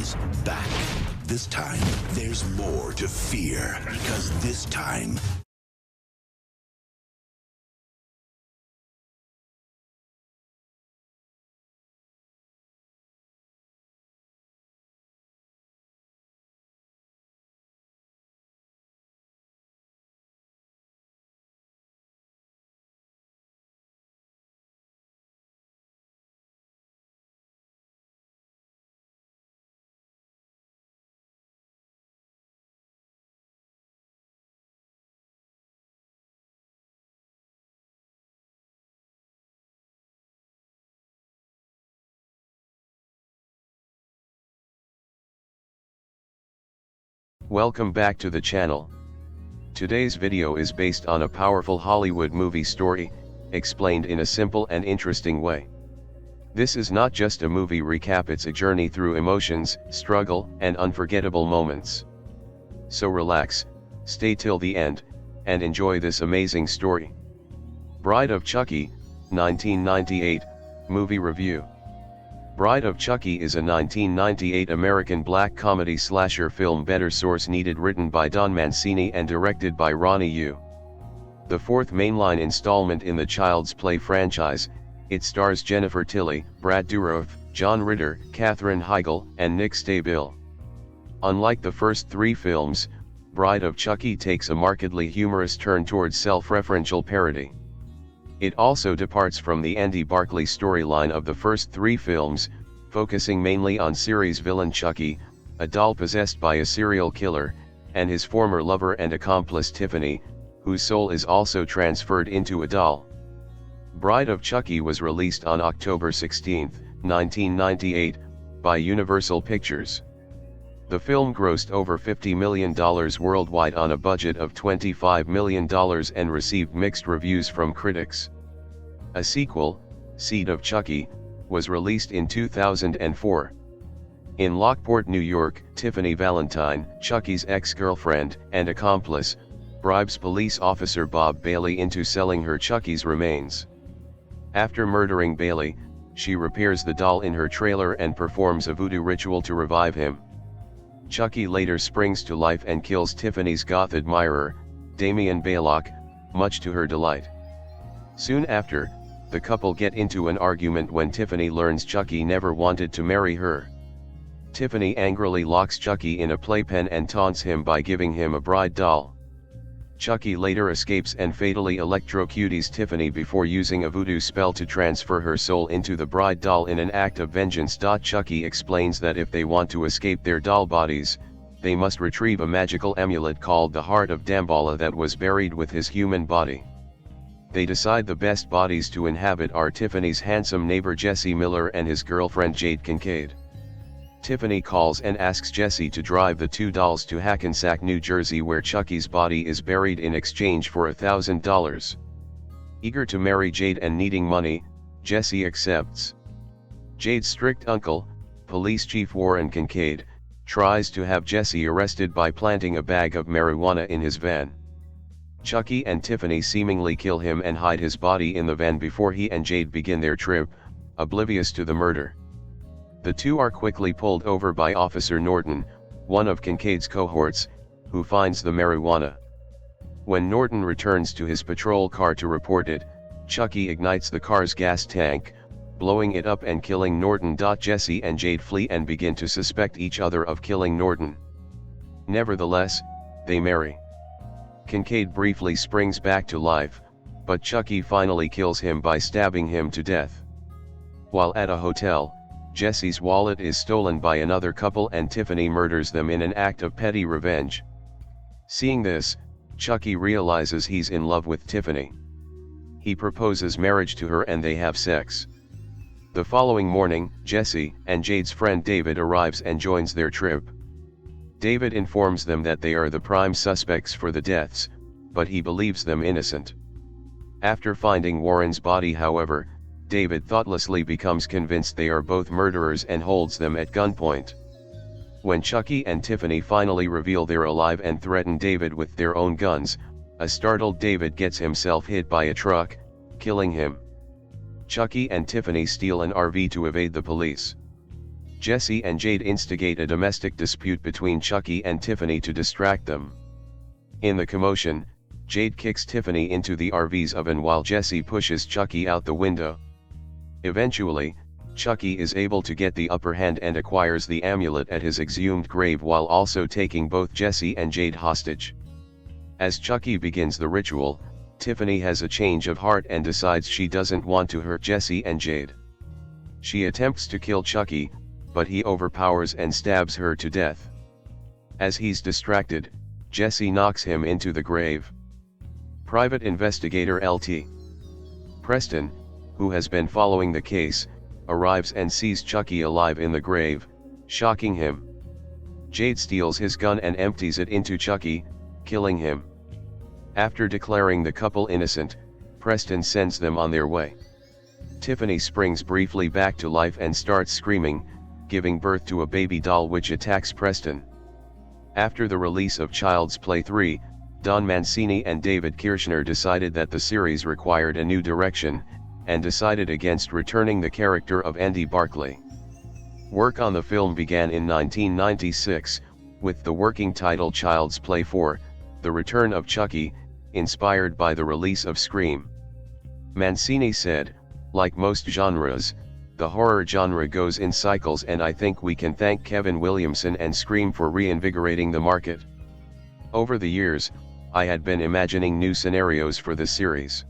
is back. This time, there's more to fear, because this time, Welcome back to the channel. Today's video is based on a powerful Hollywood movie story, explained in a simple and interesting way. This is not just a movie recap, it's a journey through emotions, struggle, and unforgettable moments. So relax, stay till the end, and enjoy this amazing story. Bride of Chucky, 1998, Movie Review. Bride of Chucky is a 1998 American black comedy slasher film better source needed, written by Don Mancini and directed by Ronny Yu. The fourth mainline installment in the Child's Play franchise, it stars Jennifer Tilly, Brad Dourif, John Ritter, Katherine Heigl, and Nick Stabill. Unlike the first three films, Bride of Chucky takes a markedly humorous turn towards self-referential parody. It also departs from the Andy Barclay storyline of the first three films, focusing mainly on series villain Chucky, a doll possessed by a serial killer, and his former lover and accomplice Tiffany, whose soul is also transferred into a doll. Bride of Chucky was released on October 16, 1998, by Universal Pictures. The film grossed over $50 million worldwide on a budget of $25 million and received mixed reviews from critics. A sequel, Seed of Chucky, was released in 2004. In Lockport, New York, Tiffany Valentine, Chucky's ex-girlfriend and accomplice, bribes police officer Bob Bailey into selling her Chucky's remains. After murdering Bailey, she repairs the doll in her trailer and performs a voodoo ritual to revive him. Chucky later springs to life and kills Tiffany's goth admirer, Damian Baylock, much to her delight. Soon after, the couple get into an argument when Tiffany learns Chucky never wanted to marry her. Tiffany angrily locks Chucky in a playpen and taunts him by giving him a bride doll. Chucky later escapes and fatally electrocutes Tiffany before using a voodoo spell to transfer her soul into the bride doll in an act of vengeance. Chucky explains that if they want to escape their doll bodies, they must retrieve a magical amulet called the Heart of Damballa that was buried with his human body. They decide the best bodies to inhabit are Tiffany's handsome neighbor Jesse Miller and his girlfriend Jade Kincaid. Tiffany calls and asks Jesse to drive the two dolls to Hackensack, New Jersey, where Chucky's body is buried, in exchange for $1,000. Eager to marry Jade and needing money, Jesse accepts. Jade's strict uncle, Police Chief Warren Kincaid, tries to have Jesse arrested by planting a bag of marijuana in his van. Chucky and Tiffany seemingly kill him and hide his body in the van before he and Jade begin their trip, oblivious to the murder. The two are quickly pulled over by Officer Norton, one of Kincaid's cohorts, who finds the marijuana. When Norton returns to his patrol car to report it, Chucky ignites the car's gas tank, blowing it up and killing Norton. Jesse and Jade flee and begin to suspect each other of killing Norton. Nevertheless, they marry. Kincaid briefly springs back to life, but Chucky finally kills him by stabbing him to death. While at a hotel, Jesse's wallet is stolen by another couple and Tiffany murders them in an act of petty revenge. Seeing this, Chucky realizes he's in love with Tiffany. He proposes marriage to her and they have sex. The following morning, Jesse and Jade's friend David arrives and joins their trip. David informs them that they are the prime suspects for the deaths, but he believes them innocent. After finding Warren's body, however, David thoughtlessly becomes convinced they are both murderers and holds them at gunpoint. When Chucky and Tiffany finally reveal they're alive and threaten David with their own guns, a startled David gets himself hit by a truck, killing him. Chucky and Tiffany steal an RV to evade the police. Jesse and Jade instigate a domestic dispute between Chucky and Tiffany to distract them. In the commotion, Jade kicks Tiffany into the RV's oven while Jesse pushes Chucky out the window. Eventually, Chucky is able to get the upper hand and acquires the amulet at his exhumed grave while also taking both Jesse and Jade hostage. As Chucky begins the ritual, Tiffany has a change of heart and decides she doesn't want to hurt Jesse and Jade. She attempts to kill Chucky, but he overpowers and stabs her to death. As he's distracted, Jesse knocks him into the grave. Private investigator Lt. Preston, who has been following the case, arrives and sees Chucky alive in the grave, shocking him. Jade steals his gun and empties it into Chucky, killing him. After declaring the couple innocent, Preston sends them on their way. Tiffany springs briefly back to life and starts screaming, giving birth to a baby doll which attacks Preston. After the release of Child's Play 3, Don Mancini and David Kirschner decided that the series required a new direction, and decided against returning the character of Andy Barclay. Work on the film began in 1996, with the working title Child's Play 4, The Return of Chucky, inspired by the release of Scream. Mancini said, "Like most genres, the horror genre goes in cycles, and I think we can thank Kevin Williamson and Scream for reinvigorating the market. Over the years, I had been imagining new scenarios for the series.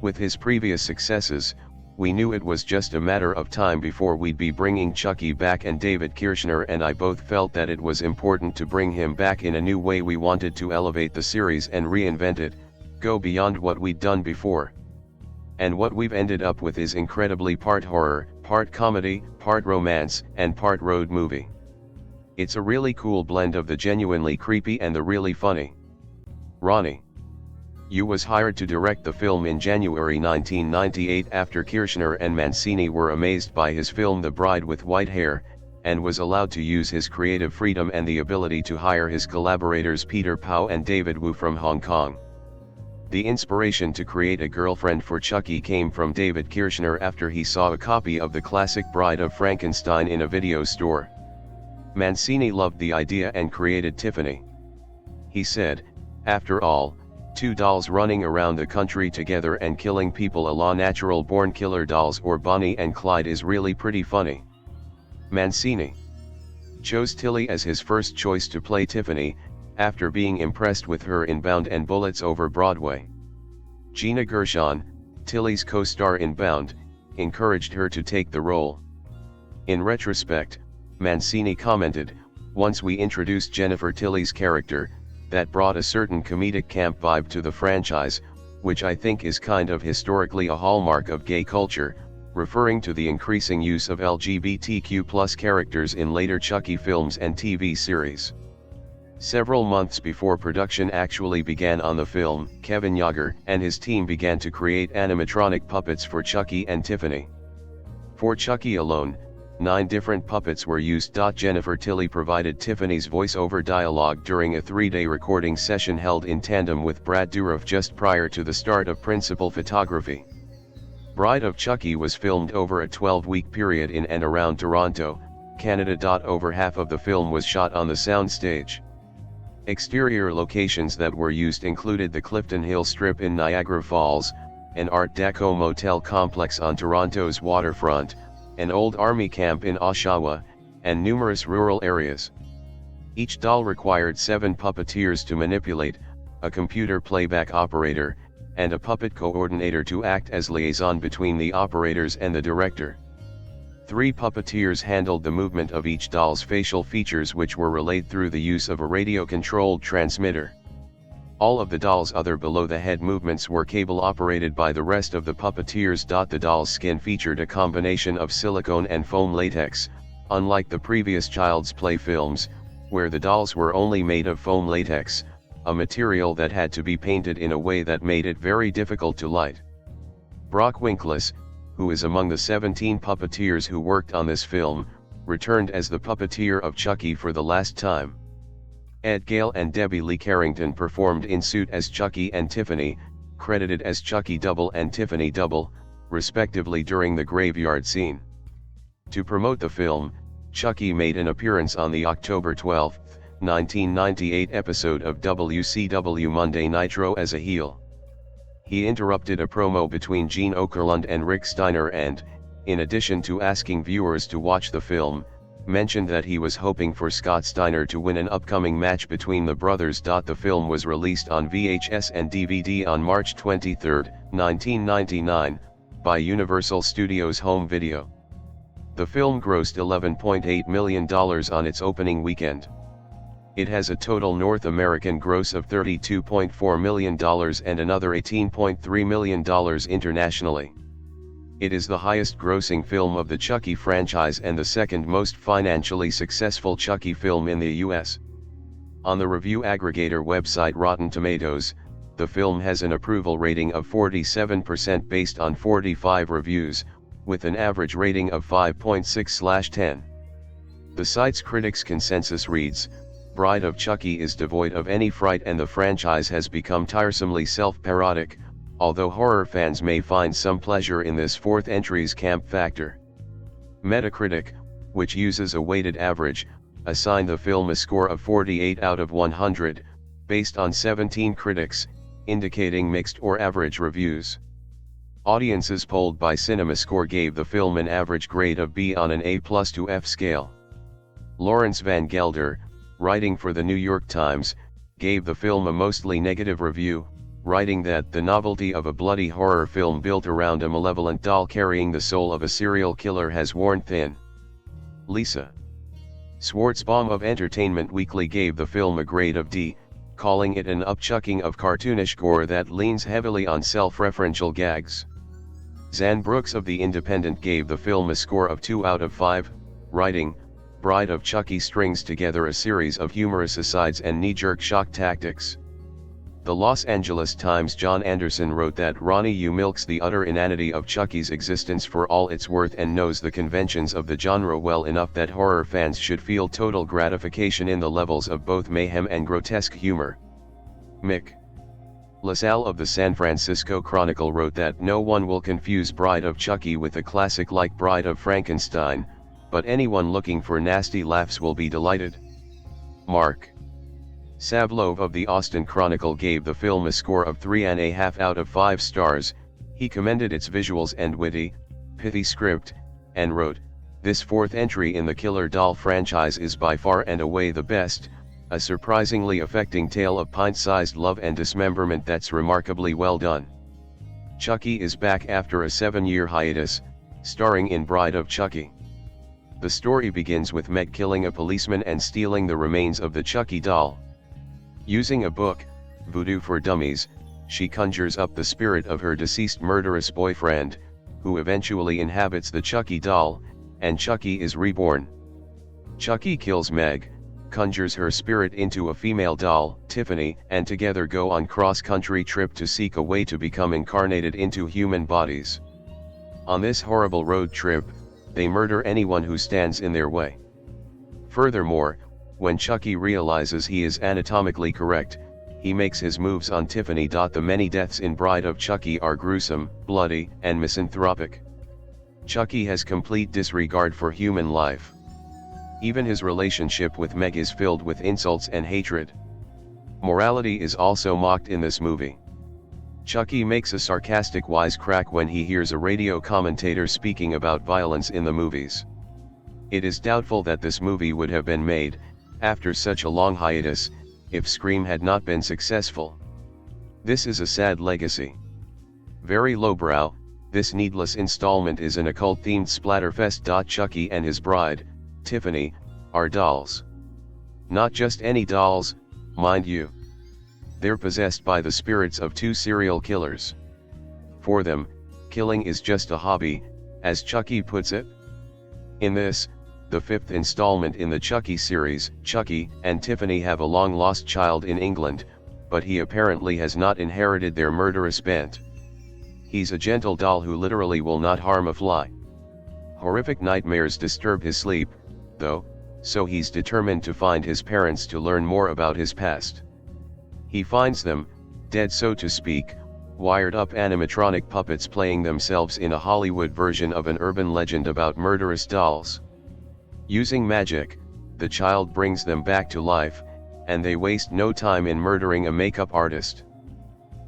With his previous successes, we knew it was just a matter of time before we'd be bringing Chucky back, and David Kirschner and I both felt that it was important to bring him back in a new way. We wanted to elevate the series and reinvent it, go beyond what we'd done before. And what we've ended up with is incredibly part horror, part comedy, part romance, and part road movie. It's a really cool blend of the genuinely creepy and the really funny." Ronny Yu was hired to direct the film in January 1998 after Kirschner and Mancini were amazed by his film The Bride with White Hair, and was allowed to use his creative freedom and the ability to hire his collaborators Peter Pao and David Wu from Hong Kong. The inspiration to create a girlfriend for Chucky came from David Kirschner after he saw a copy of the classic Bride of Frankenstein in a video store. Mancini loved the idea and created Tiffany. He said, "After all, two dolls running around the country together and killing people a la natural-born killer dolls or Bonnie and Clyde is really pretty funny." Mancini chose Tilly as his first choice to play Tiffany, after being impressed with her in Bound and Bullets Over Broadway. Gina Gershon, Tilly's co-star in Bound, encouraged her to take the role. In retrospect, Mancini commented, "Once we introduced Jennifer Tilly's character, that brought a certain comedic camp vibe to the franchise, which I think is kind of historically a hallmark of gay culture," referring to the increasing use of LGBTQ+ characters in later Chucky films and TV series. Several months before production actually began on the film, Kevin Yeager and his team began to create animatronic puppets for Chucky and Tiffany. For Chucky alone, 9 different puppets were used. Jennifer Tilly provided Tiffany's voice-over dialogue during a 3-day recording session held in tandem with Brad Dourif just prior to the start of principal photography. Bride of Chucky was filmed over a 12-week period in and around Toronto, Canada. Over half of the film was shot on the soundstage. Exterior locations that were used included the Clifton Hill Strip in Niagara Falls, an Art Deco motel complex on Toronto's waterfront, an old army camp in Oshawa, and numerous rural areas. Each doll required 7 puppeteers to manipulate, a computer playback operator, and a puppet coordinator to act as liaison between the operators and the director. 3 puppeteers handled the movement of each doll's facial features, which were relayed through the use of a radio-controlled transmitter. All of the doll's other below-the-head movements were cable-operated by the rest of the puppeteers. The doll's skin featured a combination of silicone and foam latex, unlike the previous Child's Play films, where the dolls were only made of foam latex, a material that had to be painted in a way that made it very difficult to light. Brock Winkless, who is among the 17 puppeteers who worked on this film, returned as the puppeteer of Chucky for the last time. Ed Gale and Debbie Lee Carrington performed in suit as Chucky and Tiffany, credited as Chucky Double and Tiffany Double, respectively, during the graveyard scene. To promote the film, Chucky made an appearance on the October 12, 1998 episode of WCW Monday Nitro as a heel. He interrupted a promo between Gene Okerlund and Rick Steiner and, in addition to asking viewers to watch the film, mentioned that he was hoping for Scott Steiner to win an upcoming match between the brothers. The film was released on VHS and DVD on March 23, 1999, by Universal Studios Home Video. The film grossed $11.8 million on its opening weekend. It has a total North American gross of $32.4 million and another $18.3 million internationally. It is the highest-grossing film of the Chucky franchise and the second most financially successful Chucky film in the US. On the review aggregator website Rotten Tomatoes, the film has an approval rating of 47% based on 45 reviews, with an average rating of 5.6/10. The site's critics' consensus reads, "Bride of Chucky is devoid of any fright and the franchise has become tiresomely self-parodic, although horror fans may find some pleasure in this fourth entry's camp factor." Metacritic, which uses a weighted average, assigned the film a score of 48 out of 100, based on 17 critics, indicating mixed or average reviews. Audiences polled by CinemaScore gave the film an average grade of B on an A+ to F scale. Lawrence Van Gelder, writing for the New York Times, gave the film a mostly negative review, writing that the novelty of a bloody horror film built around a malevolent doll carrying the soul of a serial killer has worn thin. Lisa Schwartzbaum of Entertainment Weekly gave the film a grade of D, calling it an upchucking of cartoonish gore that leans heavily on self-referential gags. Zan Brooks of The Independent gave the film a score of 2 out of 5, writing, "Bride of Chucky strings together a series of humorous asides and knee-jerk shock tactics." The Los Angeles Times' John Anderson wrote that Ronny Yu milks the utter inanity of Chucky's existence for all it's worth and knows the conventions of the genre well enough that horror fans should feel total gratification in the levels of both mayhem and grotesque humor. Mick LaSalle of the San Francisco Chronicle wrote that no one will confuse Bride of Chucky with a classic like Bride of Frankenstein, but anyone looking for nasty laughs will be delighted. Mark Savlov of the Austin Chronicle gave the film a score of 3.5 out of 5 stars. He commended its visuals and witty, pithy script, and wrote, "This fourth entry in the Killer Doll franchise is by far and away the best, a surprisingly affecting tale of pint-sized love and dismemberment that's remarkably well done." Chucky is back after a 7-year hiatus, starring in Bride of Chucky. The story begins with Meg killing a policeman and stealing the remains of the Chucky doll. Using a book, Voodoo for Dummies, she conjures up the spirit of her deceased murderous boyfriend, who eventually inhabits the Chucky doll, and Chucky is reborn. Chucky kills Meg, conjures her spirit into a female doll, Tiffany, and together go on cross-country trip to seek a way to become incarnated into human bodies. On this horrible road trip, they murder anyone who stands in their way. Furthermore, when Chucky realizes he is anatomically correct, he makes his moves on Tiffany. The many deaths in Bride of Chucky are gruesome, bloody, and misanthropic. Chucky has complete disregard for human life. Even his relationship with Meg is filled with insults and hatred. Morality is also mocked in this movie. Chucky makes a sarcastic wisecrack when he hears a radio commentator speaking about violence in the movies. It is doubtful that this movie would have been made, after such a long hiatus, if Scream had not been successful. This is a sad legacy. Very lowbrow, this needless installment is an occult-themed splatterfest. Chucky and his bride, Tiffany, are dolls. Not just any dolls, mind you. They're possessed by the spirits of 2 serial killers. For them, killing is just a hobby, as Chucky puts it. In this, the 5th installment in the Chucky series, Chucky and Tiffany have a long-lost child in England, but he apparently has not inherited their murderous bent. He's a gentle doll who literally will not harm a fly. Horrific nightmares disturb his sleep, though, so he's determined to find his parents to learn more about his past. He finds them, dead so to speak, wired-up animatronic puppets playing themselves in a Hollywood version of an urban legend about murderous dolls. Using magic, the child brings them back to life, and they waste no time in murdering a makeup artist.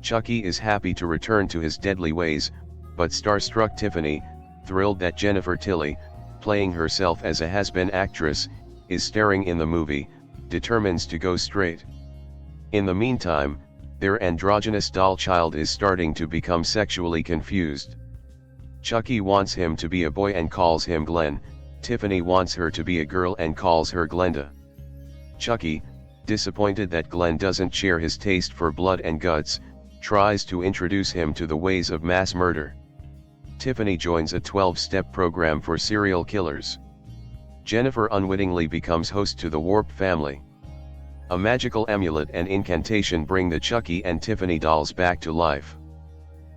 Chucky is happy to return to his deadly ways, but starstruck Tiffany, thrilled that Jennifer Tilly, playing herself as a has-been actress, is starring in the movie, determines to go straight. In the meantime, their androgynous doll child is starting to become sexually confused. Chucky wants him to be a boy and calls him Glenn, Tiffany wants her to be a girl and calls her Glenda. Chucky, disappointed that Glenn doesn't share his taste for blood and guts, tries to introduce him to the ways of mass murder. Tiffany joins a 12-step program for serial killers. Jennifer unwittingly becomes host to the Warp family. A magical amulet and incantation bring the Chucky and Tiffany dolls back to life.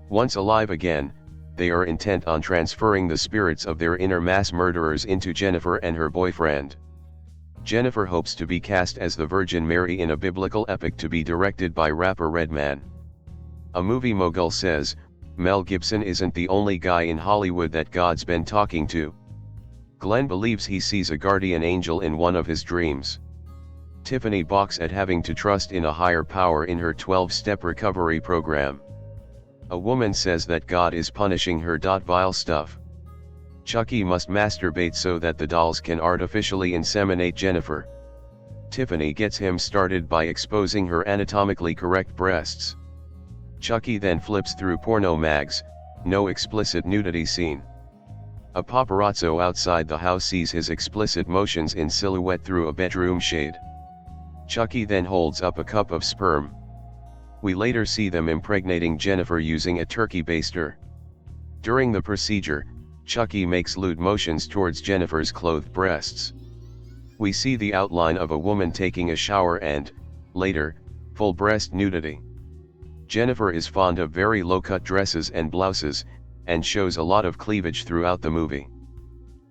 Once alive again, they are intent on transferring the spirits of their inner mass murderers into Jennifer and her boyfriend. Jennifer hopes to be cast as the Virgin Mary in a biblical epic to be directed by rapper Redman. A movie mogul says, Mel Gibson isn't the only guy in Hollywood that God's been talking to. Glenn believes he sees a guardian angel in one of his dreams. Tiffany balks at having to trust in a higher power in her 12-step recovery program. A woman says that God is punishing her. Vile stuff. Chucky must masturbate so that the dolls can artificially inseminate Jennifer. Tiffany gets him started by exposing her anatomically correct breasts. Chucky then flips through porno mags, no explicit nudity scene. A paparazzo outside the house sees his explicit motions in silhouette through a bedroom shade. Chucky then holds up a cup of sperm. We later see them impregnating Jennifer using a turkey baster. During the procedure, Chucky makes lewd motions towards Jennifer's clothed breasts. We see the outline of a woman taking a shower and, later, full breast nudity. Jennifer is fond of very low-cut dresses and blouses, and shows a lot of cleavage throughout the movie.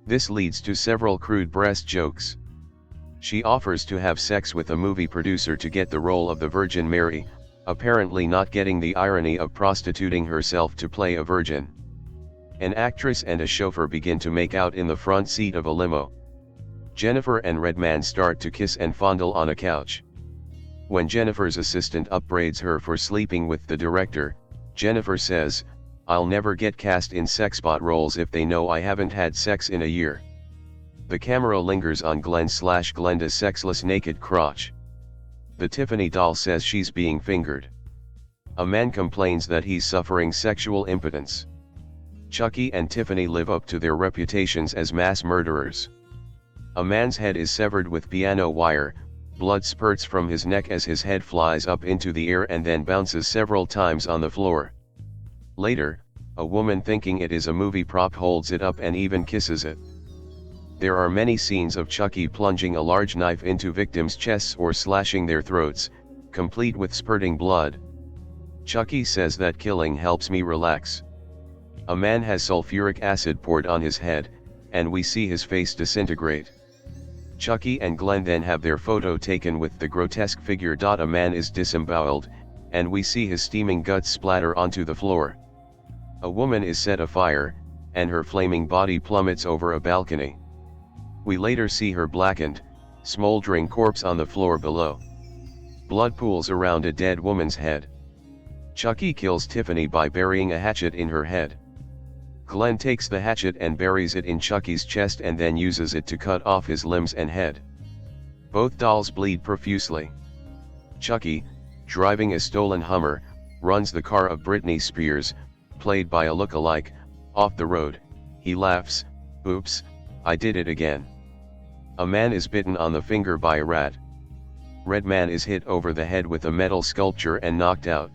This leads to several crude breast jokes. She offers to have sex with a movie producer to get the role of the Virgin Mary, apparently not getting the irony of prostituting herself to play a virgin. An actress and a chauffeur begin to make out in the front seat of a limo. Jennifer and Redman start to kiss and fondle on a couch. When Jennifer's assistant upbraids her for sleeping with the director, Jennifer says, "I'll never get cast in sexbot roles if they know I haven't had sex in a year." The camera lingers on Glenn/Glenda's sexless naked crotch. The Tiffany doll says she's being fingered. A man complains that he's suffering sexual impotence. Chucky and Tiffany live up to their reputations as mass murderers. A man's head is severed with piano wire, blood spurts from his neck as his head flies up into the air and then bounces several times on the floor. Later, a woman thinking it is a movie prop holds it up and even kisses it. There are many scenes of Chucky plunging a large knife into victims' chests or slashing their throats, complete with spurting blood. Chucky says that killing helps me relax. A man has sulfuric acid poured on his head, and we see his face disintegrate. Chucky and Glenn then have their photo taken with the grotesque figure. A man is disemboweled, and we see his steaming guts splatter onto the floor. A woman is set afire, and her flaming body plummets over a balcony. We later see her blackened, smoldering corpse on the floor below. Blood pools around a dead woman's head. Chucky kills Tiffany by burying a hatchet in her head. Glenn takes the hatchet and buries it in Chucky's chest and then uses it to cut off his limbs and head. Both dolls bleed profusely. Chucky, driving a stolen Hummer, runs the car of Britney Spears, played by a look-alike, off the road. He laughs, "Oops, I did it again." A man is bitten on the finger by a rat. Redman is hit over the head with a metal sculpture and knocked out.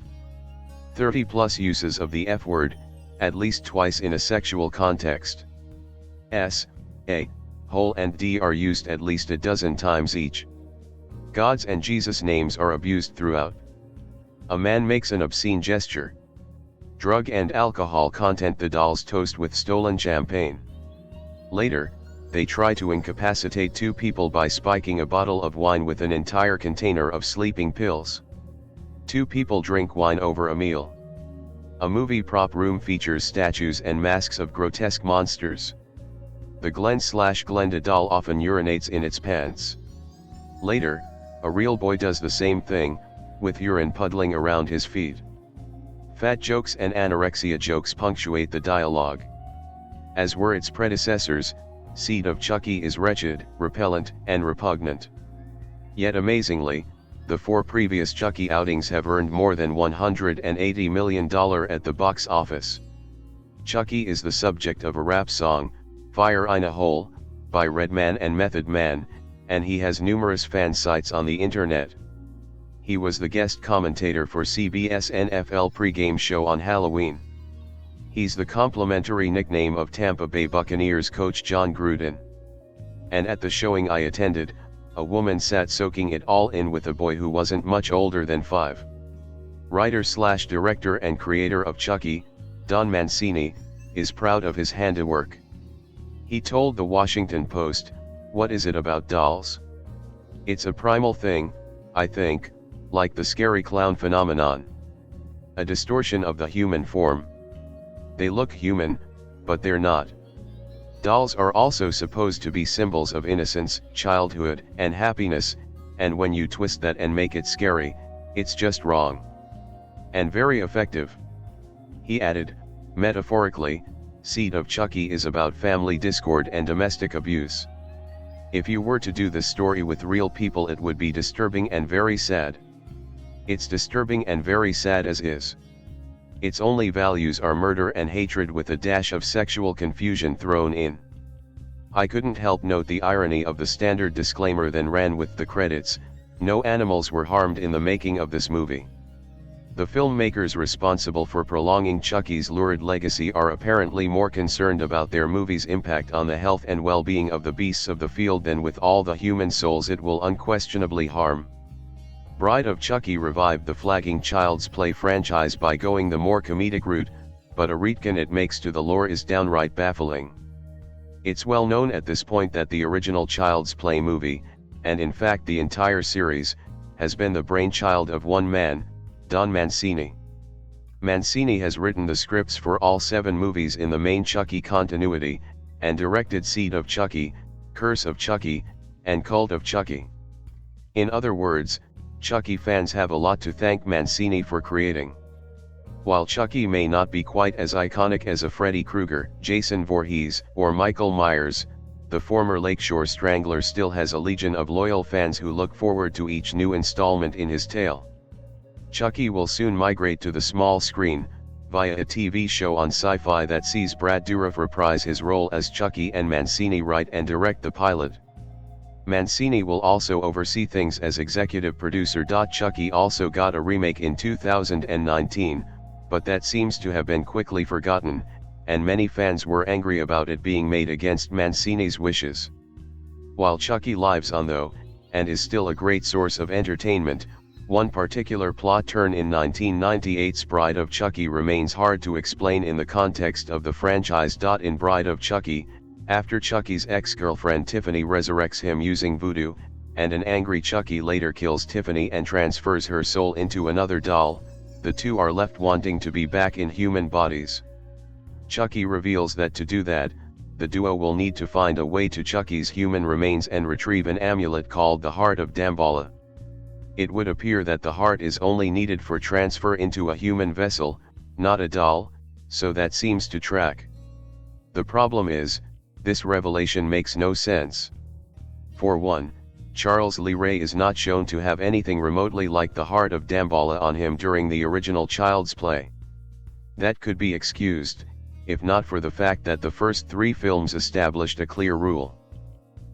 30+ uses of the F-word, at least twice in a sexual context. S, A, hole and D are used at least a dozen times each. God's and Jesus' names are abused throughout. A man makes an obscene gesture. Drug and alcohol content: the dolls toast with stolen champagne. Later, they try to incapacitate two people by spiking a bottle of wine with an entire container of sleeping pills. Two people drink wine over a meal. A movie prop room features statues and masks of grotesque monsters. the Glenda doll often urinates in its pants. Later, a real boy does the same thing, with urine puddling around his feet. Fat jokes and anorexia jokes punctuate the dialogue. As were its predecessors, Seed of Chucky is wretched, repellent, and repugnant. Yet amazingly, the 4 previous Chucky outings have earned more than $180 million at the box office. Chucky is the subject of a rap song, Fire in a Hole, by Redman and Method Man, and he has numerous fan sites on the internet. He was the guest commentator for CBS NFL pregame show on Halloween. He's the complimentary nickname of Tampa Bay Buccaneers coach John Gruden. And at the showing I attended, a woman sat soaking it all in with a boy who wasn't much older than 5. Writer/director and creator of Chucky, Don Mancini, is proud of his handiwork. He told the Washington Post, "What is it about dolls? It's a primal thing, I think, like the scary clown phenomenon. A distortion of the human form. They look human, but they're not. Dolls are also supposed to be symbols of innocence, childhood, and happiness, and when you twist that and make it scary, it's just wrong. And very effective." He added, "Metaphorically, Seed of Chucky is about family discord and domestic abuse. If you were to do this story with real people, it would be disturbing and very sad. It's disturbing and very sad as is. Its only values are murder and hatred with a dash of sexual confusion thrown in." I couldn't help note the irony of the standard disclaimer, then ran with the credits. No animals were harmed in the making of this movie. The filmmakers responsible for prolonging Chucky's lurid legacy are apparently more concerned about their movie's impact on the health and well-being of the beasts of the field than with all the human souls it will unquestionably harm. Bride of Chucky revived the flagging Child's Play franchise by going the more comedic route, but a retcon it makes to the lore is downright baffling. It's well known at this point that the original Child's Play movie, and in fact the entire series, has been the brainchild of one man, Don Mancini. Mancini has written the scripts for all 7 movies in the main Chucky continuity, and directed Seed of Chucky, Curse of Chucky, and Cult of Chucky. In other words, Chucky fans have a lot to thank Mancini for creating. While Chucky may not be quite as iconic as a Freddy Krueger, Jason Voorhees, or Michael Myers, the former Lakeshore Strangler still has a legion of loyal fans who look forward to each new installment in his tale. Chucky will soon migrate to the small screen, via a TV show on Sci-Fi that sees Brad Dourif reprise his role as Chucky and Mancini write and direct the pilot. Mancini will also oversee things as executive producer. Chucky also got a remake in 2019, but that seems to have been quickly forgotten, and many fans were angry about it being made against Mancini's wishes. While Chucky lives on though, and is still a great source of entertainment, one particular plot turn in 1998's Bride of Chucky remains hard to explain in the context of the franchise. In Bride of Chucky, after Chucky's ex-girlfriend Tiffany resurrects him using voodoo, and an angry Chucky later kills Tiffany and transfers her soul into another doll, the two are left wanting to be back in human bodies. Chucky reveals that to do that, the duo will need to find a way to Chucky's human remains and retrieve an amulet called the Heart of Damballa. It would appear that the heart is only needed for transfer into a human vessel, not a doll, so that seems to track. The problem is, this revelation makes no sense. For one, Charles Lee Ray is not shown to have anything remotely like the Heart of Damballa on him during the original Child's Play. That could be excused, if not for the fact that the first 3 films established a clear rule.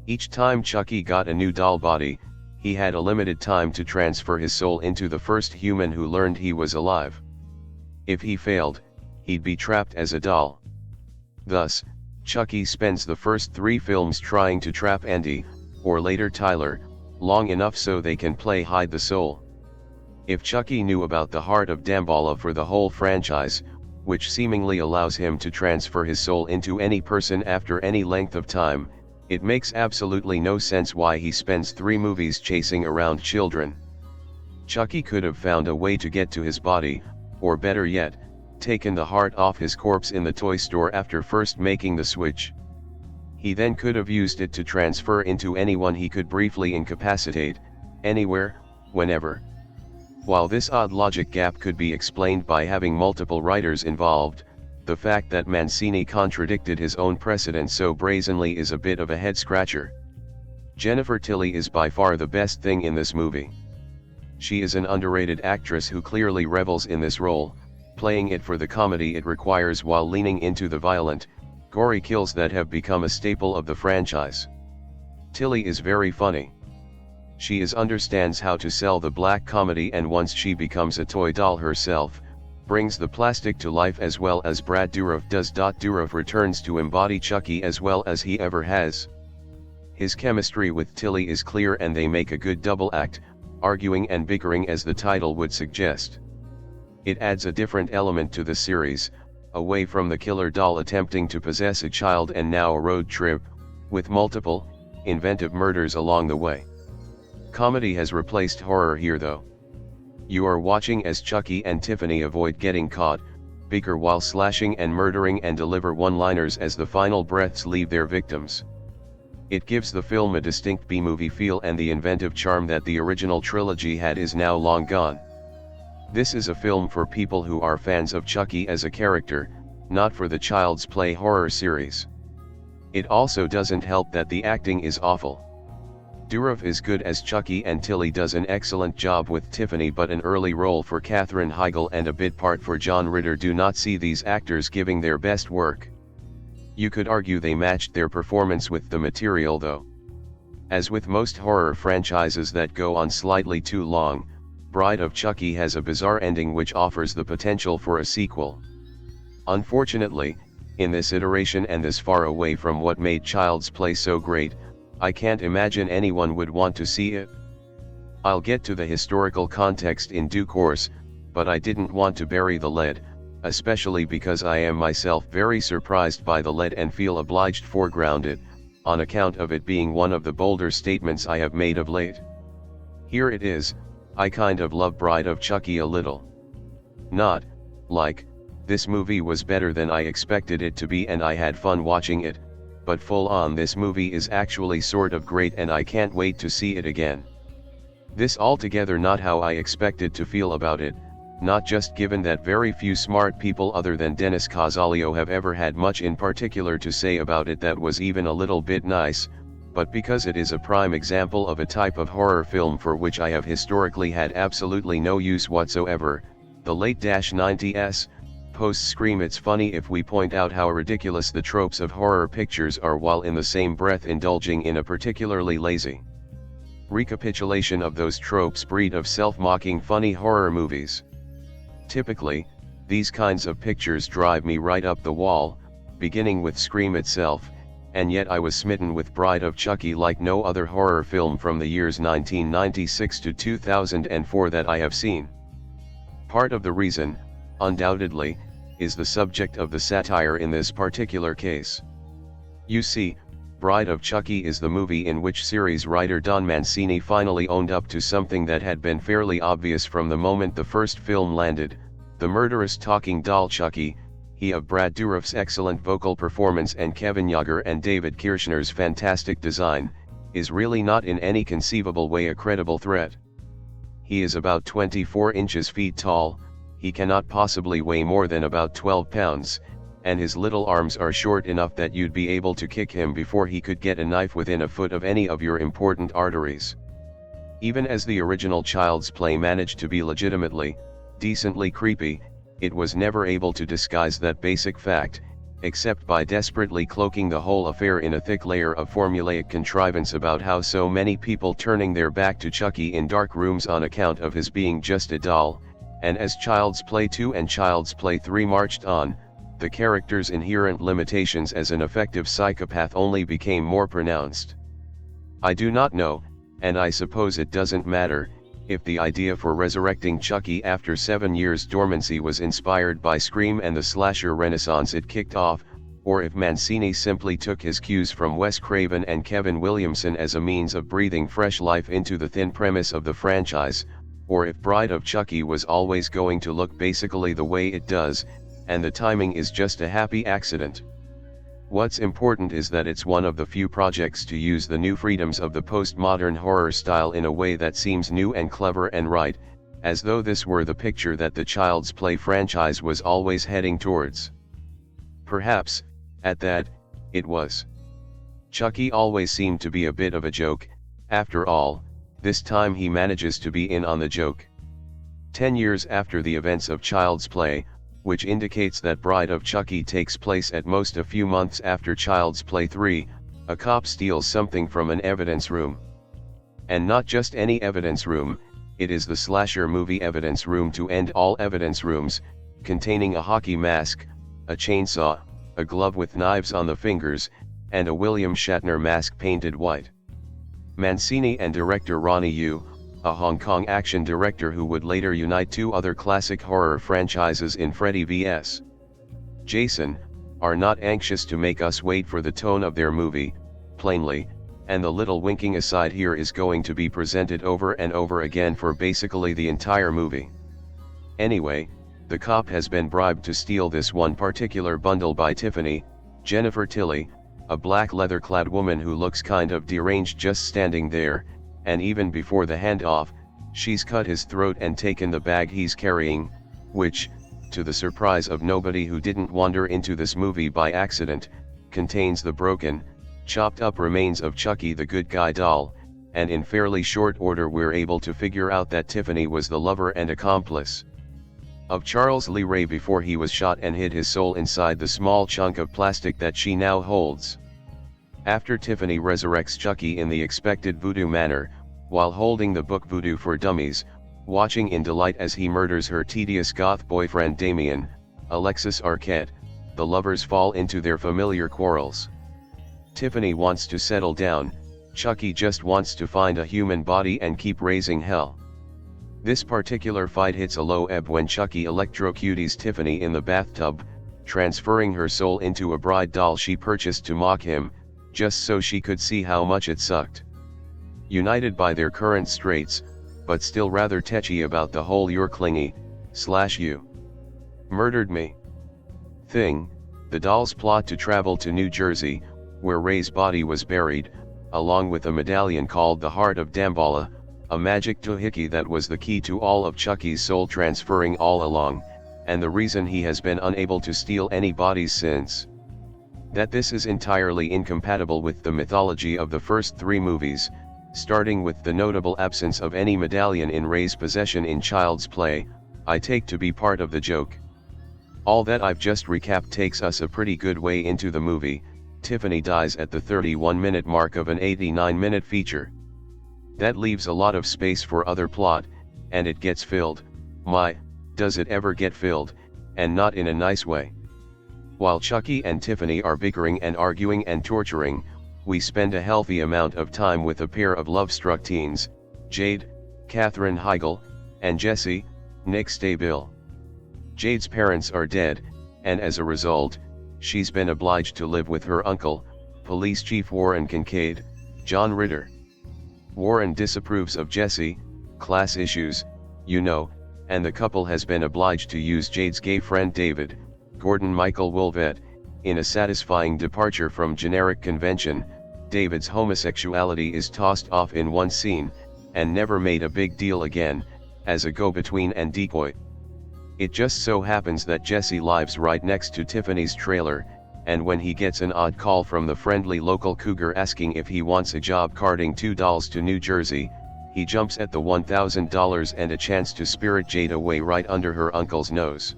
Each time Chucky got a new doll body, he had a limited time to transfer his soul into the first human who learned he was alive. If he failed, he'd be trapped as a doll. Thus, Chucky spends the first 3 films trying to trap Andy, or later Tyler, long enough so they can play hide the soul. If Chucky knew about the Heart of Damballa for the whole franchise, which seemingly allows him to transfer his soul into any person after any length of time, it makes absolutely no sense why he spends 3 movies chasing around children. Chucky could have found a way to get to his body, or better yet, taken the heart off his corpse in the toy store after first making the switch. He then could have used it to transfer into anyone he could briefly incapacitate, anywhere, whenever. While this odd logic gap could be explained by having multiple writers involved, the fact that Mancini contradicted his own precedent so brazenly is a bit of a head-scratcher. Jennifer Tilly is by far the best thing in this movie. She is an underrated actress who clearly revels in this role, playing it for the comedy it requires while leaning into the violent, gory kills that have become a staple of the franchise. Tilly is very funny. She understands how to sell the black comedy, and once she becomes a toy doll herself, brings the plastic to life as well as Brad Dourif does. Dourif returns to embody Chucky as well as he ever has. His chemistry with Tilly is clear and they make a good double act, arguing and bickering as the title would suggest. It adds a different element to the series, away from the killer doll attempting to possess a child and now a road trip, with multiple, inventive murders along the way. Comedy has replaced horror here though. You are watching as Chucky and Tiffany avoid getting caught, bicker while slashing and murdering, and deliver one-liners as the final breaths leave their victims. It gives the film a distinct B-movie feel, and the inventive charm that the original trilogy had is now long gone. This is a film for people who are fans of Chucky as a character, not for the Child's Play horror series. It also doesn't help that the acting is awful. Dourif is good as Chucky and Tilly does an excellent job with Tiffany, but an early role for Katherine Heigl and a bit part for John Ritter do not see these actors giving their best work. You could argue they matched their performance with the material though. As with most horror franchises that go on slightly too long, Bride of Chucky has a bizarre ending which offers the potential for a sequel. Unfortunately, in this iteration and this far away from what made Child's Play so great, I can't imagine anyone would want to see it. I'll get to the historical context in due course, but I didn't want to bury the lead, especially because I am myself very surprised by the lead and feel obliged foreground it, on account of it being one of the bolder statements I have made of late. Here it is. I kind of love Bride of Chucky a little. Not, like, this movie was better than I expected it to be and I had fun watching it, but full on this movie is actually sort of great and I can't wait to see it again. This altogether not how I expected to feel about it, not just given that very few smart people other than Dennis Causalio have ever had much in particular to say about it that was even a little bit nice, but because it is a prime example of a type of horror film for which I have historically had absolutely no use whatsoever, the late 90s, post-Scream. It's funny if we point out how ridiculous the tropes of horror pictures are while in the same breath indulging in a particularly lazy recapitulation of those tropes breed of self-mocking funny horror movies. Typically, these kinds of pictures drive me right up the wall, beginning with Scream itself, and yet I was smitten with Bride of Chucky like no other horror film from the years 1996 to 2004 that I have seen. Part of the reason, undoubtedly, is the subject of the satire in this particular case. You see, Bride of Chucky is the movie in which series writer Don Mancini finally owned up to something that had been fairly obvious from the moment the first film landed: the murderous talking doll Chucky. He of Brad Dourif's excellent vocal performance and Kevin Yeager and David Kirschner's fantastic design, is really not in any conceivable way a credible threat. He is about 24 feet tall, he cannot possibly weigh more than about 12 pounds, and his little arms are short enough that you'd be able to kick him before he could get a knife within a foot of any of your important arteries. Even as the original Child's Play managed to be legitimately, decently creepy, it was never able to disguise that basic fact, except by desperately cloaking the whole affair in a thick layer of formulaic contrivance about how so many people turning their back to Chucky in dark rooms on account of his being just a doll, and as Child's Play 2 and Child's Play 3 marched on, the character's inherent limitations as an effective psychopath only became more pronounced. I do not know, and I suppose it doesn't matter, if the idea for resurrecting Chucky after 7 years' dormancy was inspired by Scream and the slasher renaissance it kicked off, or if Mancini simply took his cues from Wes Craven and Kevin Williamson as a means of breathing fresh life into the thin premise of the franchise, or if Bride of Chucky was always going to look basically the way it does, and the timing is just a happy accident. What's important is that it's one of the few projects to use the new freedoms of the postmodern horror style in a way that seems new and clever and right, as though this were the picture that the Child's Play franchise was always heading towards. Perhaps, at that, it was. Chucky always seemed to be a bit of a joke, after all, this time he manages to be in on the joke. 10 years after the events of Child's Play, which indicates that Bride of Chucky takes place at most a few months after Child's Play 3, a cop steals something from an evidence room. And not just any evidence room, it is the slasher movie evidence room to end all evidence rooms, containing a hockey mask, a chainsaw, a glove with knives on the fingers, and a William Shatner mask painted white. Mancini and director Ronny Yu, a Hong Kong action director who would later unite two other classic horror franchises in Freddy vs. Jason, are not anxious to make us wait for the tone of their movie, plainly, and the little winking aside here is going to be presented over and over again for basically the entire movie. Anyway, the cop has been bribed to steal this one particular bundle by Tiffany, Jennifer Tilly, a black leather-clad woman who looks kind of deranged just standing there, and even before the handoff, she's cut his throat and taken the bag he's carrying, which, to the surprise of nobody who didn't wander into this movie by accident, contains the broken, chopped up remains of Chucky the Good Guy doll, and in fairly short order we're able to figure out that Tiffany was the lover and accomplice of Charles Lee Ray before he was shot and hid his soul inside the small chunk of plastic that she now holds. After Tiffany resurrects Chucky in the expected voodoo manner, while holding the book Voodoo for Dummies, watching in delight as he murders her tedious goth boyfriend Damien, Alexis Arquette, the lovers fall into their familiar quarrels. Tiffany wants to settle down, Chucky just wants to find a human body and keep raising hell. This particular fight hits a low ebb when Chucky electrocutes Tiffany in the bathtub, transferring her soul into a bride doll she purchased to mock him, just so she could see how much it sucked. United by their current straits, but still rather tetchy about the whole "you're clingy, you murdered me" thing, the dolls plot to travel to New Jersey, where Ray's body was buried, along with a medallion called the Heart of Damballa, a magic doohickey that was the key to all of Chucky's soul transferring all along, and the reason he has been unable to steal any bodies since. That this is entirely incompatible with the mythology of the first three movies, starting with the notable absence of any medallion in Ray's possession in Child's Play, I take to be part of the joke. All that I've just recapped takes us a pretty good way into the movie. Tiffany dies at the 31-minute mark of an 89-minute feature. That leaves a lot of space for other plot, and it gets filled, does it ever get filled, and not in a nice way. While Chucky and Tiffany are bickering and arguing and torturing, we spend a healthy amount of time with a pair of love-struck teens, Jade, Katherine Heigl, and Jesse, Nick Stabill. Jade's parents are dead, and as a result, she's been obliged to live with her uncle, Police Chief Warren Kincaid, John Ritter. Warren disapproves of Jesse, class issues, and the couple has been obliged to use Jade's gay friend David, Gordon Michael Wolvett, in a satisfying departure from generic convention. David's homosexuality is tossed off in one scene, and never made a big deal again, as a go-between and decoy. It just so happens that Jesse lives right next to Tiffany's trailer, and when he gets an odd call from the friendly local cougar asking if he wants a job carting 2 dolls to New Jersey, he jumps at the $1,000 and a chance to spirit Jade away right under her uncle's nose.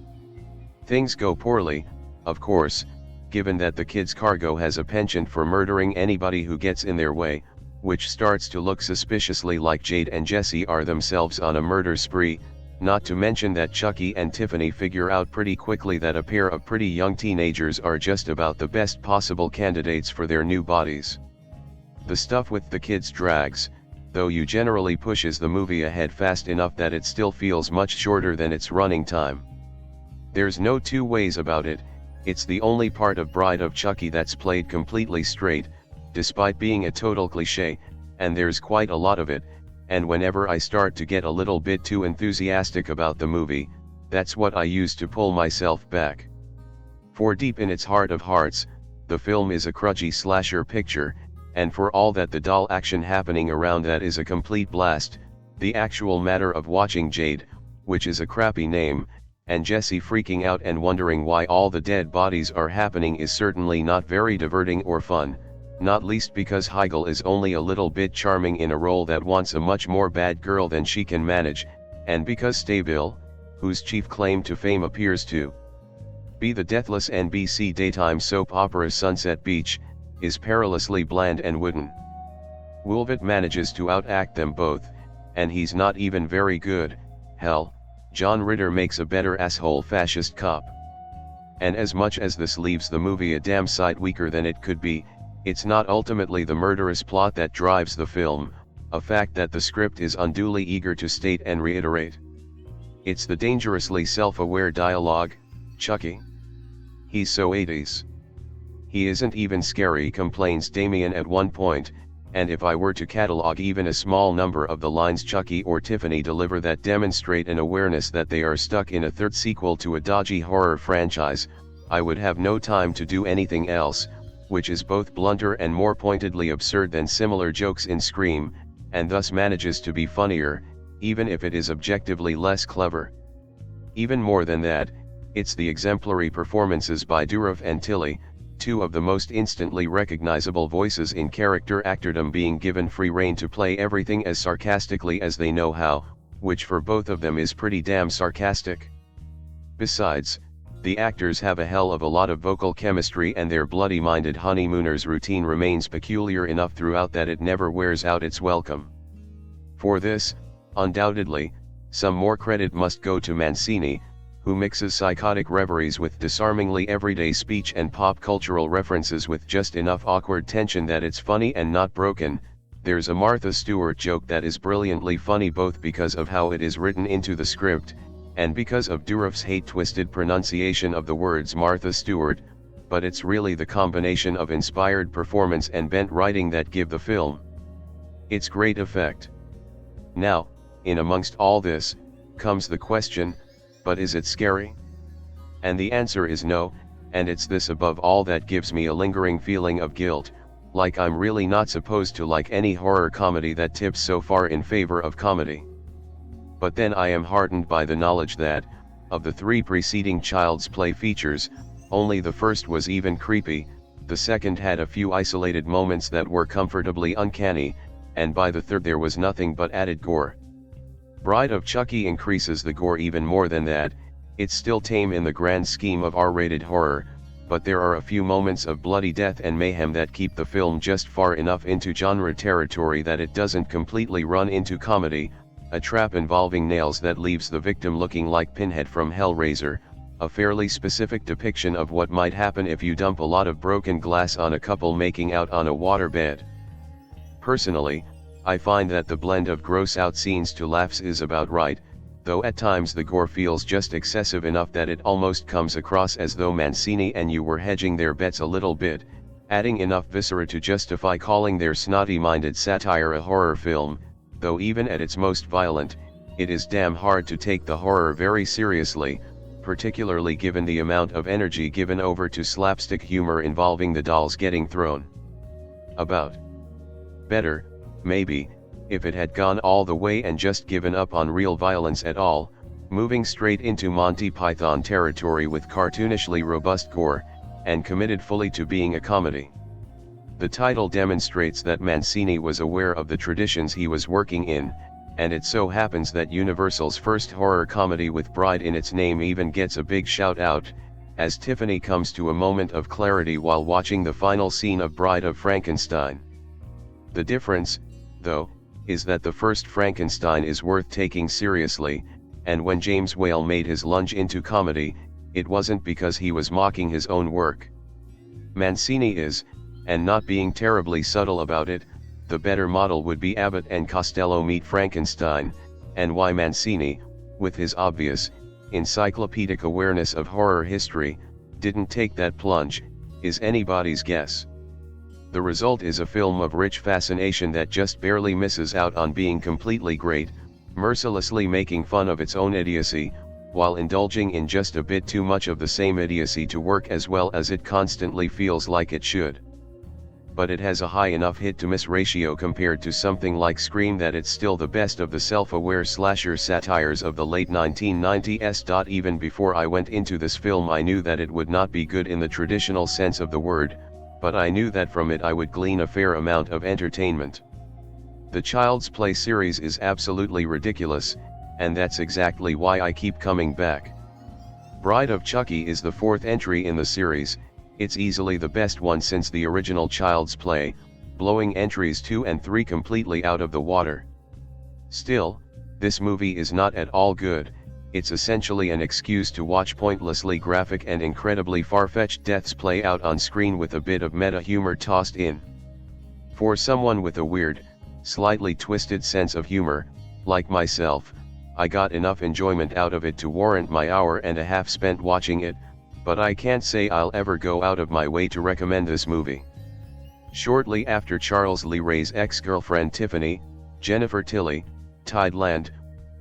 Things go poorly, of course, given that the kid's cargo has a penchant for murdering anybody who gets in their way, which starts to look suspiciously like Jade and Jesse are themselves on a murder spree, not to mention that Chucky and Tiffany figure out pretty quickly that a pair of pretty young teenagers are just about the best possible candidates for their new bodies. The stuff with the kids drags, though you generally pushes the movie ahead fast enough that it still feels much shorter than its running time. There's no two ways about it, it's the only part of Bride of Chucky that's played completely straight, despite being a total cliché, and there's quite a lot of it, and whenever I start to get a little bit too enthusiastic about the movie, that's what I use to pull myself back. For deep in its heart of hearts, the film is a crudgy slasher picture, and for all that the doll action happening around that is a complete blast, the actual matter of watching Jade, which is a crappy name, and Jesse freaking out and wondering why all the dead bodies are happening is certainly not very diverting or fun, not least because Heigl is only a little bit charming in a role that wants a much more bad girl than she can manage, and because Stabil, whose chief claim to fame appears to be the deathless NBC daytime soap opera Sunset Beach, is perilously bland and wooden. Woolvett manages to outact them both, and he's not even very good. Hell, John Ritter makes a better asshole fascist cop. And as much as this leaves the movie a damn sight weaker than it could be, it's not ultimately the murderous plot that drives the film, a fact that the script is unduly eager to state and reiterate. It's the dangerously self-aware dialogue. Chucky? He's so 80s. He isn't even scary, complains Damien at one point, and if I were to catalog even a small number of the lines Chucky or Tiffany deliver that demonstrate an awareness that they are stuck in a third sequel to a dodgy horror franchise, I would have no time to do anything else, which is both blunter and more pointedly absurd than similar jokes in Scream, and thus manages to be funnier, even if it is objectively less clever. Even more than that, it's the exemplary performances by Dourif and Tilly, two of the most instantly recognizable voices in character actordom, being given free rein to play everything as sarcastically as they know how, which for both of them is pretty damn sarcastic. Besides, the actors have a hell of a lot of vocal chemistry, and their bloody-minded honeymooners routine remains peculiar enough throughout that it never wears out its welcome. For this, undoubtedly, some more credit must go to Mancini, who mixes psychotic reveries with disarmingly everyday speech and pop cultural references with just enough awkward tension that it's funny and not broken. There's a Martha Stewart joke that is brilliantly funny both because of how it is written into the script, and because of Dourif's hate-twisted pronunciation of the words Martha Stewart, but it's really the combination of inspired performance and bent writing that give the film its great effect. Now, in amongst all this, comes the question, but is it scary? And the answer is no, and it's this above all that gives me a lingering feeling of guilt, like I'm really not supposed to like any horror comedy that tips so far in favor of comedy. But then I am heartened by the knowledge that, of the three preceding Child's Play features, only the first was even creepy, the second had a few isolated moments that were comfortably uncanny, and by the third there was nothing but added gore. Bride of Chucky increases the gore even more than that. It's still tame in the grand scheme of R-rated horror, but there are a few moments of bloody death and mayhem that keep the film just far enough into genre territory that it doesn't completely run into comedy, a trap involving nails that leaves the victim looking like Pinhead from Hellraiser, a fairly specific depiction of what might happen if you dump a lot of broken glass on a couple making out on a waterbed. Personally, I find that the blend of gross-out scenes to laughs is about right, though at times the gore feels just excessive enough that it almost comes across as though Mancini and Yu were hedging their bets a little bit, adding enough viscera to justify calling their snotty-minded satire a horror film, though even at its most violent, it is damn hard to take the horror very seriously, particularly given the amount of energy given over to slapstick humor involving the dolls getting thrown about. Better, maybe, if it had gone all the way and just given up on real violence at all, moving straight into Monty Python territory with cartoonishly robust gore, and committed fully to being a comedy. The title demonstrates that Mancini was aware of the traditions he was working in, and it so happens that Universal's first horror comedy with Bride in its name even gets a big shout out, as Tiffany comes to a moment of clarity while watching the final scene of Bride of Frankenstein. The difference, though, is that the first Frankenstein is worth taking seriously, and when James Whale made his lunge into comedy, it wasn't because he was mocking his own work. Mancini is, and not being terribly subtle about it, the better model would be Abbott and Costello meet Frankenstein, and why Mancini, with his obvious, encyclopedic awareness of horror history, didn't take that plunge, is anybody's guess. The result is a film of rich fascination that just barely misses out on being completely great, mercilessly making fun of its own idiocy, while indulging in just a bit too much of the same idiocy to work as well as it constantly feels like it should. But it has a high enough hit-to-miss ratio compared to something like Scream that it's still the best of the self-aware slasher satires of the late 1990s. Even before I went into this film I knew that it would not be good in the traditional sense of the word, but I knew that from it I would glean a fair amount of entertainment. The Child's Play series is absolutely ridiculous, and that's exactly why I keep coming back. Bride of Chucky is the fourth entry in the series. It's easily the best one since the original Child's Play, blowing entries 2 and 3 completely out of the water. Still, this movie is not at all good. It's essentially an excuse to watch pointlessly graphic and incredibly far-fetched deaths play out on screen with a bit of meta humor tossed in. For someone with a weird, slightly twisted sense of humor, like myself, I got enough enjoyment out of it to warrant my hour-and-a-half spent watching it, but I can't say I'll ever go out of my way to recommend this movie. Shortly after Charles Lee Ray's ex-girlfriend Tiffany, Jennifer Tilly, Tide Land,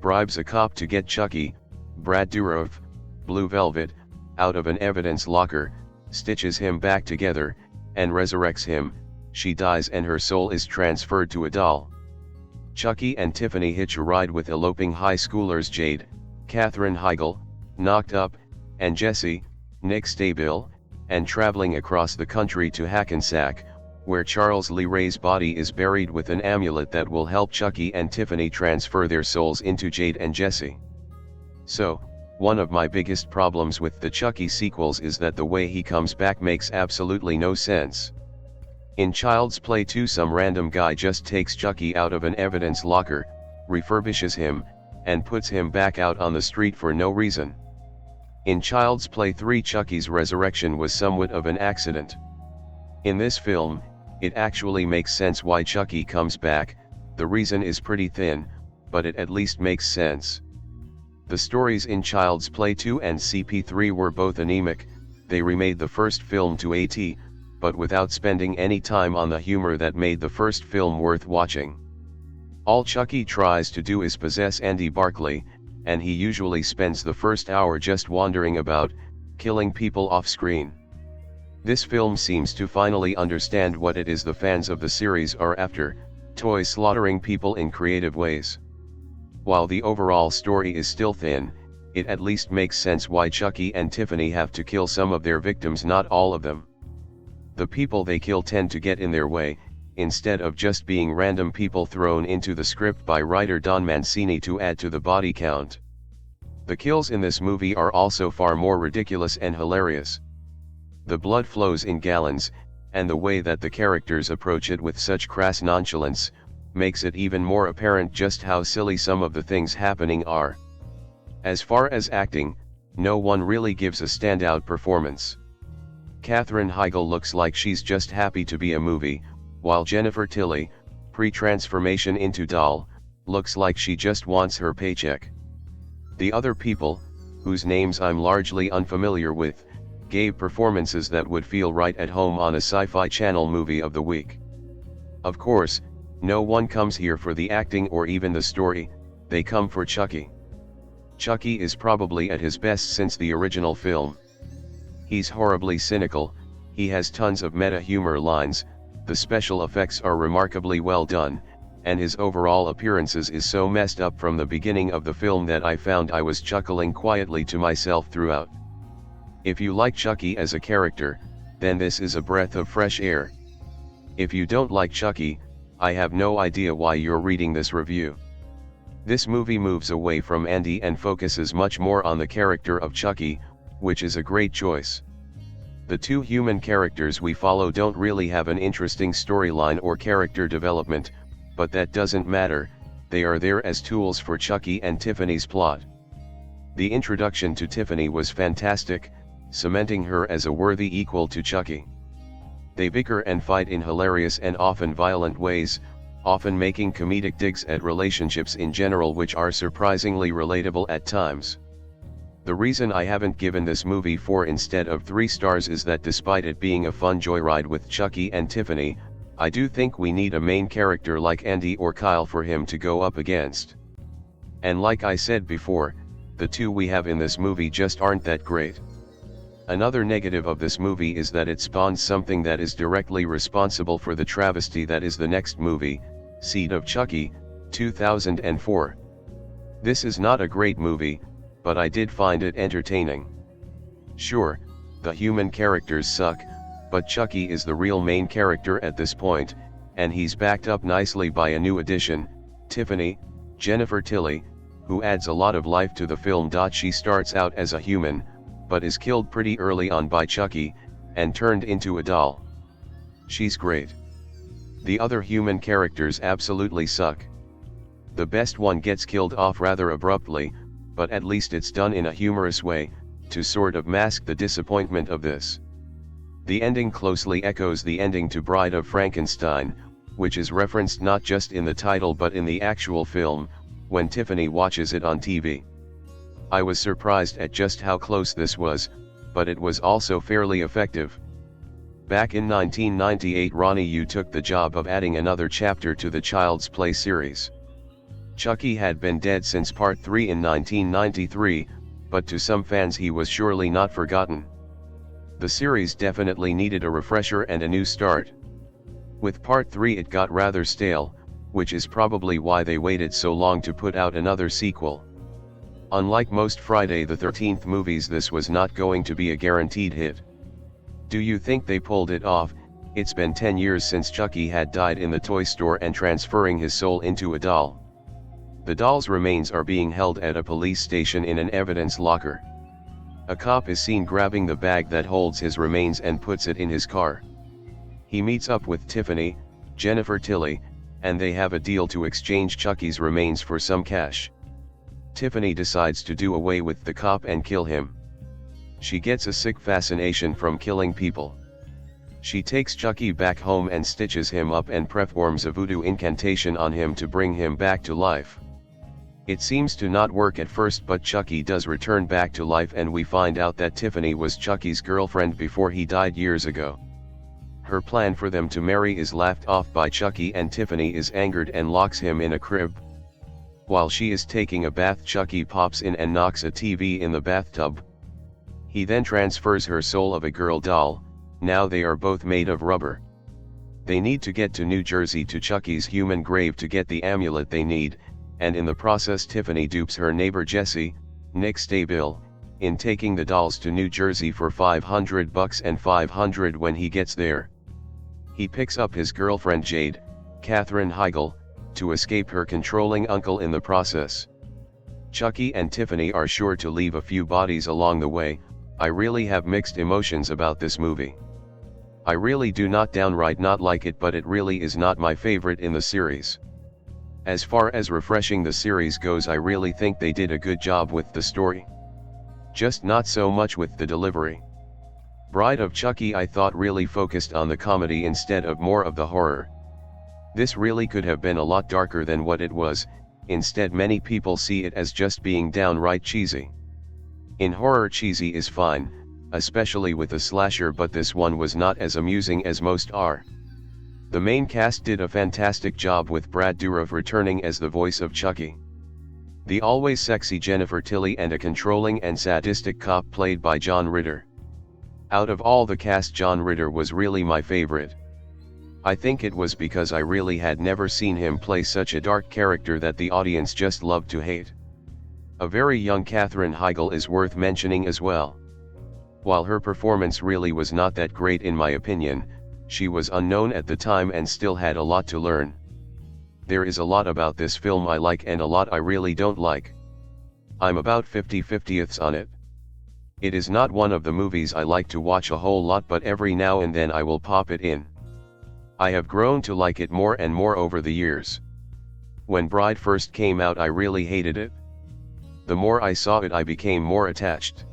bribes a cop to get Chucky, Brad Dourif, Blue Velvet, out of an evidence locker, stitches him back together, and resurrects him, she dies and her soul is transferred to a doll. Chucky and Tiffany hitch a ride with eloping high schoolers Jade, Katherine Heigl, Knocked Up, and Jesse, Nick Stabill, and traveling across the country to Hackensack, where Charles Lee Ray's body is buried with an amulet that will help Chucky and Tiffany transfer their souls into Jade and Jesse. So, one of my biggest problems with the Chucky sequels is that the way he comes back makes absolutely no sense. In Child's Play 2 some random guy just takes Chucky out of an evidence locker, refurbishes him, and puts him back out on the street for no reason. In Child's Play 3 Chucky's resurrection was somewhat of an accident. In this film, it actually makes sense why Chucky comes back. The reason is pretty thin, but it at least makes sense. The stories in Child's Play 2 and CP3 were both anemic. They remade the first film to a T, but without spending any time on the humor that made the first film worth watching. All Chucky tries to do is possess Andy Barclay, and he usually spends the first hour just wandering about, killing people off screen. This film seems to finally understand what it is the fans of the series are after, toy slaughtering people in creative ways. While the overall story is still thin, it at least makes sense why Chucky and Tiffany have to kill some of their victims, not all of them. The people they kill tend to get in their way, instead of just being random people thrown into the script by writer Don Mancini to add to the body count. The kills in this movie are also far more ridiculous and hilarious. The blood flows in gallons, and the way that the characters approach it with such crass nonchalance, makes it even more apparent just how silly some of the things happening are. As far as acting, no one really gives a standout performance. Katherine Heigl looks like she's just happy to be a movie, while Jennifer Tilly, pre-transformation into doll, looks like she just wants her paycheck. The other people, whose names I'm largely unfamiliar with, gave performances that would feel right at home on a Sci-Fi Channel movie of the week. Of course, no one comes here for the acting or even the story, they come for Chucky. Chucky is probably at his best since the original film. He's horribly cynical, he has tons of meta humor lines, the special effects are remarkably well done, and his overall appearances is so messed up from the beginning of the film that I found I was chuckling quietly to myself throughout. If you like Chucky as a character, then this is a breath of fresh air. If you don't like Chucky, I have no idea why you're reading this review. This movie moves away from Andy and focuses much more on the character of Chucky, which is a great choice. The two human characters we follow don't really have an interesting storyline or character development, but that doesn't matter, they are there as tools for Chucky and Tiffany's plot. The introduction to Tiffany was fantastic, cementing her as a worthy equal to Chucky. They bicker and fight in hilarious and often violent ways, often making comedic digs at relationships in general which are surprisingly relatable at times. The reason I haven't given this movie 4 instead of 3 stars is that despite it being a fun joyride with Chucky and Tiffany, I do think we need a main character like Andy or Kyle for him to go up against. And like I said before, the two we have in this movie just aren't that great. Another negative of this movie is that it spawns something that is directly responsible for the travesty that is the next movie, Seed of Chucky, 2004. This is not a great movie, but I did find it entertaining. Sure, the human characters suck, but Chucky is the real main character at this point, and he's backed up nicely by a new addition, Tiffany, Jennifer Tilly, who adds a lot of life to the film. She starts out as a human, but is killed pretty early on by Chucky, and turned into a doll. She's great. The other human characters absolutely suck. The best one gets killed off rather abruptly, but at least it's done in a humorous way, to sort of mask the disappointment of this. The ending closely echoes the ending to Bride of Frankenstein, which is referenced not just in the title but in the actual film, when Tiffany watches it on TV. I was surprised at just how close this was, but it was also fairly effective. Back in 1998, Ronny Yu took the job of adding another chapter to the Child's Play series. Chucky had been dead since Part 3 in 1993, but to some fans he was surely not forgotten. The series definitely needed a refresher and a new start. With Part 3 it got rather stale, which is probably why they waited so long to put out another sequel. Unlike most Friday the 13th movies, this was not going to be a guaranteed hit. Do you think they pulled it off? It's been 10 years since Chucky had died in the toy store and transferring his soul into a doll. The doll's remains are being held at a police station in an evidence locker. A cop is seen grabbing the bag that holds his remains and puts it in his car. He meets up with Tiffany, Jennifer Tilly, and they have a deal to exchange Chucky's remains for some cash. Tiffany decides to do away with the cop and kill him. She gets a sick fascination from killing people. She takes Chucky back home and stitches him up and performs a voodoo incantation on him to bring him back to life. It seems to not work at first, but Chucky does return back to life and we find out that Tiffany was Chucky's girlfriend before he died years ago. Her plan for them to marry is laughed off by Chucky and Tiffany is angered and locks him in a crib. While she is taking a bath, Chucky pops in and knocks a TV in the bathtub. He then transfers her soul of a girl doll. Now they are both made of rubber. They need to get to New Jersey to Chucky's human grave to get the amulet they need, and in the process Tiffany dupes her neighbor Jesse, Nick Stabill, in taking the dolls to New Jersey for $500 and $500 when he gets there. He picks up his girlfriend Jade, Katherine Heigl, to escape her controlling uncle in the process. Chucky and Tiffany are sure to leave a few bodies along the way. I really have mixed emotions about this movie. I really do not downright not like it, but it really is not my favorite in the series. As far as refreshing the series goes, I really think they did a good job with the story. Just not so much with the delivery. Bride of Chucky I thought really focused on the comedy instead of more of the horror. This really could have been a lot darker than what it was. Instead many people see it as just being downright cheesy. In horror cheesy is fine, especially with a slasher, but this one was not as amusing as most are. The main cast did a fantastic job with Brad Dourif returning as the voice of Chucky. The always sexy Jennifer Tilly and a controlling and sadistic cop played by John Ritter. Out of all the cast, John Ritter was really my favorite. I think it was because I really had never seen him play such a dark character that the audience just loved to hate. A very young Katherine Heigl is worth mentioning as well. While her performance really was not that great in my opinion, she was unknown at the time and still had a lot to learn. There is a lot about this film I like and a lot I really don't like. I'm about 50-50ths on it. It is not one of the movies I like to watch a whole lot, but every now and then I will pop it in. I have grown to like it more and more over the years. When Bride first came out I really hated it. The more I saw it I became more attached.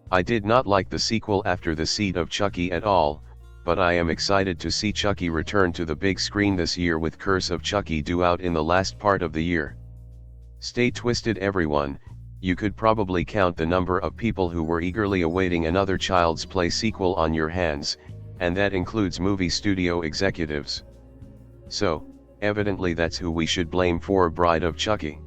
I did not like the sequel after the Seed of Chucky at all, but I am excited to see Chucky return to the big screen this year with Curse of Chucky due out in the last part of the year. Stay twisted everyone. You could probably count the number of people who were eagerly awaiting another Child's Play sequel on your hands, and that includes movie studio executives. So, evidently that's who we should blame for Bride of Chucky.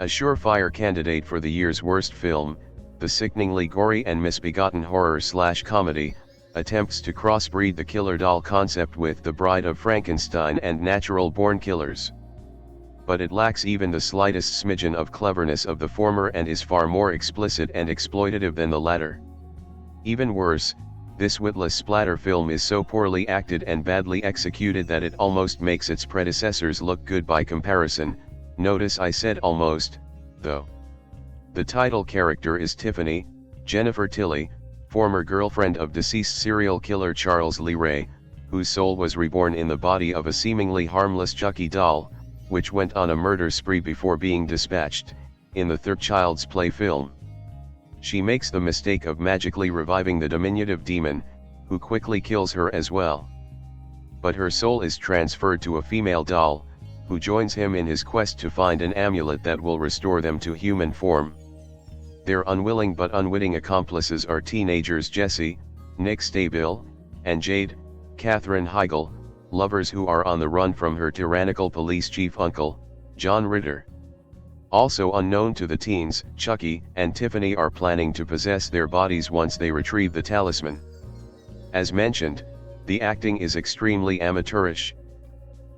A surefire candidate for the year's worst film, the sickeningly gory and misbegotten horror/comedy, attempts to crossbreed the killer doll concept with The Bride of Frankenstein and Natural-Born Killers. But it lacks even the slightest smidgen of cleverness of the former and is far more explicit and exploitative than the latter. Even worse, this witless splatter film is so poorly acted and badly executed that it almost makes its predecessors look good by comparison. Notice I said almost, though. The title character is Tiffany, Jennifer Tilly, former girlfriend of deceased serial killer Charles Lee Ray, whose soul was reborn in the body of a seemingly harmless Chucky doll, which went on a murder spree before being dispatched, in the third Child's Play film. She makes the mistake of magically reviving the diminutive demon, who quickly kills her as well. But her soul is transferred to a female doll, who joins him in his quest to find an amulet that will restore them to human form. Their unwilling but unwitting accomplices are teenagers Jesse, Nick Stabill, and Jade, Katherine Heigl, lovers who are on the run from her tyrannical police chief uncle, John Ritter. Also unknown to the teens, Chucky and Tiffany are planning to possess their bodies once they retrieve the talisman. As mentioned, the acting is extremely amateurish.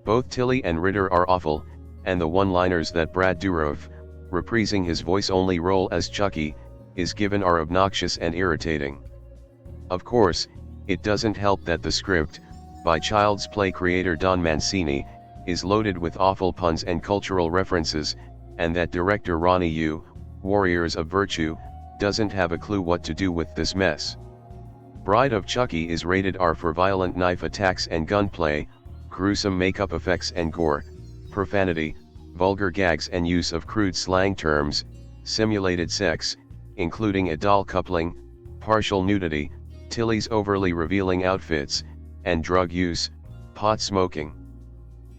Both Tilly and Ritter are awful, and the one-liners that Brad Dourif, reprising his voice-only role as Chucky, is given are obnoxious and irritating. Of course, it doesn't help that the script, by Child's Play creator Don Mancini, is loaded with awful puns and cultural references, and that director Ronny Yu, Warriors of Virtue, doesn't have a clue what to do with this mess. Bride of Chucky is rated R for violent knife attacks and gunplay, gruesome makeup effects and gore, profanity, vulgar gags and use of crude slang terms, simulated sex, including a doll coupling, partial nudity, Tilly's overly revealing outfits, and drug use, pot smoking.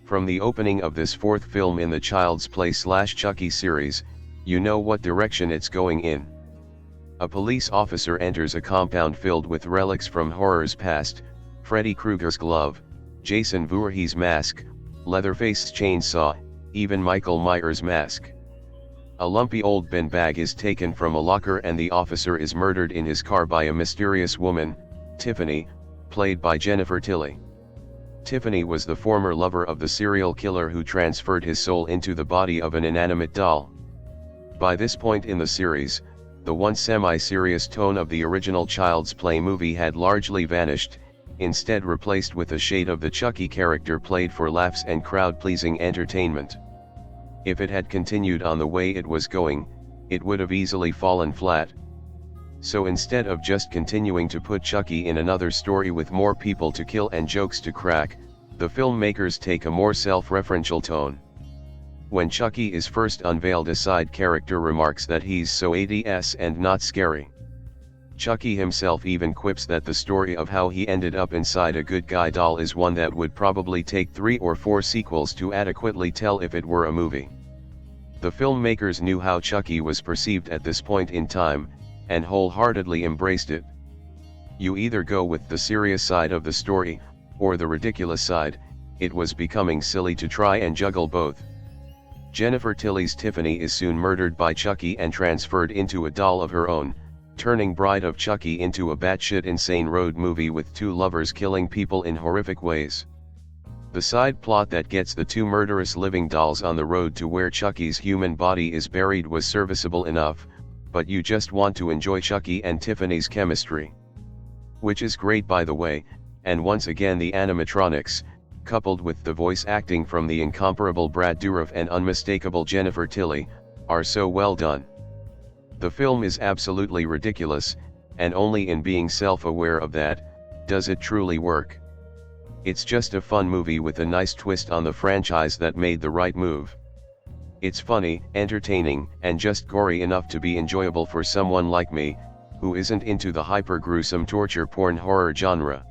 From the opening of this fourth film in the Child's Play/Chucky series, you know what direction it's going in. A police officer enters a compound filled with relics from horror's past, Freddy Krueger's glove, Jason Voorhees' mask, Leatherface's chainsaw, even Michael Myers' mask. A lumpy old bin bag is taken from a locker and the officer is murdered in his car by a mysterious woman, Tiffany, played by Jennifer Tilly. Tiffany was the former lover of the serial killer who transferred his soul into the body of an inanimate doll. By this point in the series, the once semi-serious tone of the original Child's Play movie had largely vanished, instead replaced with a shade of the Chucky character played for laughs and crowd-pleasing entertainment. If it had continued on the way it was going, it would have easily fallen flat. So instead of just continuing to put Chucky in another story with more people to kill and jokes to crack, the filmmakers take a more self-referential tone. When Chucky is first unveiled, a side character remarks that he's so ADS and not scary. Chucky himself even quips that the story of how he ended up inside a good guy doll is one that would probably take 3 or 4 sequels to adequately tell if it were a movie. The filmmakers knew how Chucky was perceived at this point in time, and wholeheartedly embraced it. You either go with the serious side of the story, or the ridiculous side. It was becoming silly to try and juggle both. Jennifer Tilly's Tiffany is soon murdered by Chucky and transferred into a doll of her own, turning Bride of Chucky into a batshit insane road movie with 2 lovers killing people in horrific ways. The side plot that gets the 2 murderous living dolls on the road to where Chucky's human body is buried was serviceable enough, but you just want to enjoy Chucky and Tiffany's chemistry. Which is great, by the way, and once again the animatronics, coupled with the voice acting from the incomparable Brad Dourif and unmistakable Jennifer Tilly, are so well done. The film is absolutely ridiculous, and only in being self-aware of that, does it truly work. It's just a fun movie with a nice twist on the franchise that made the right move. It's funny, entertaining, and just gory enough to be enjoyable for someone like me, who isn't into the hyper-gruesome torture porn horror genre.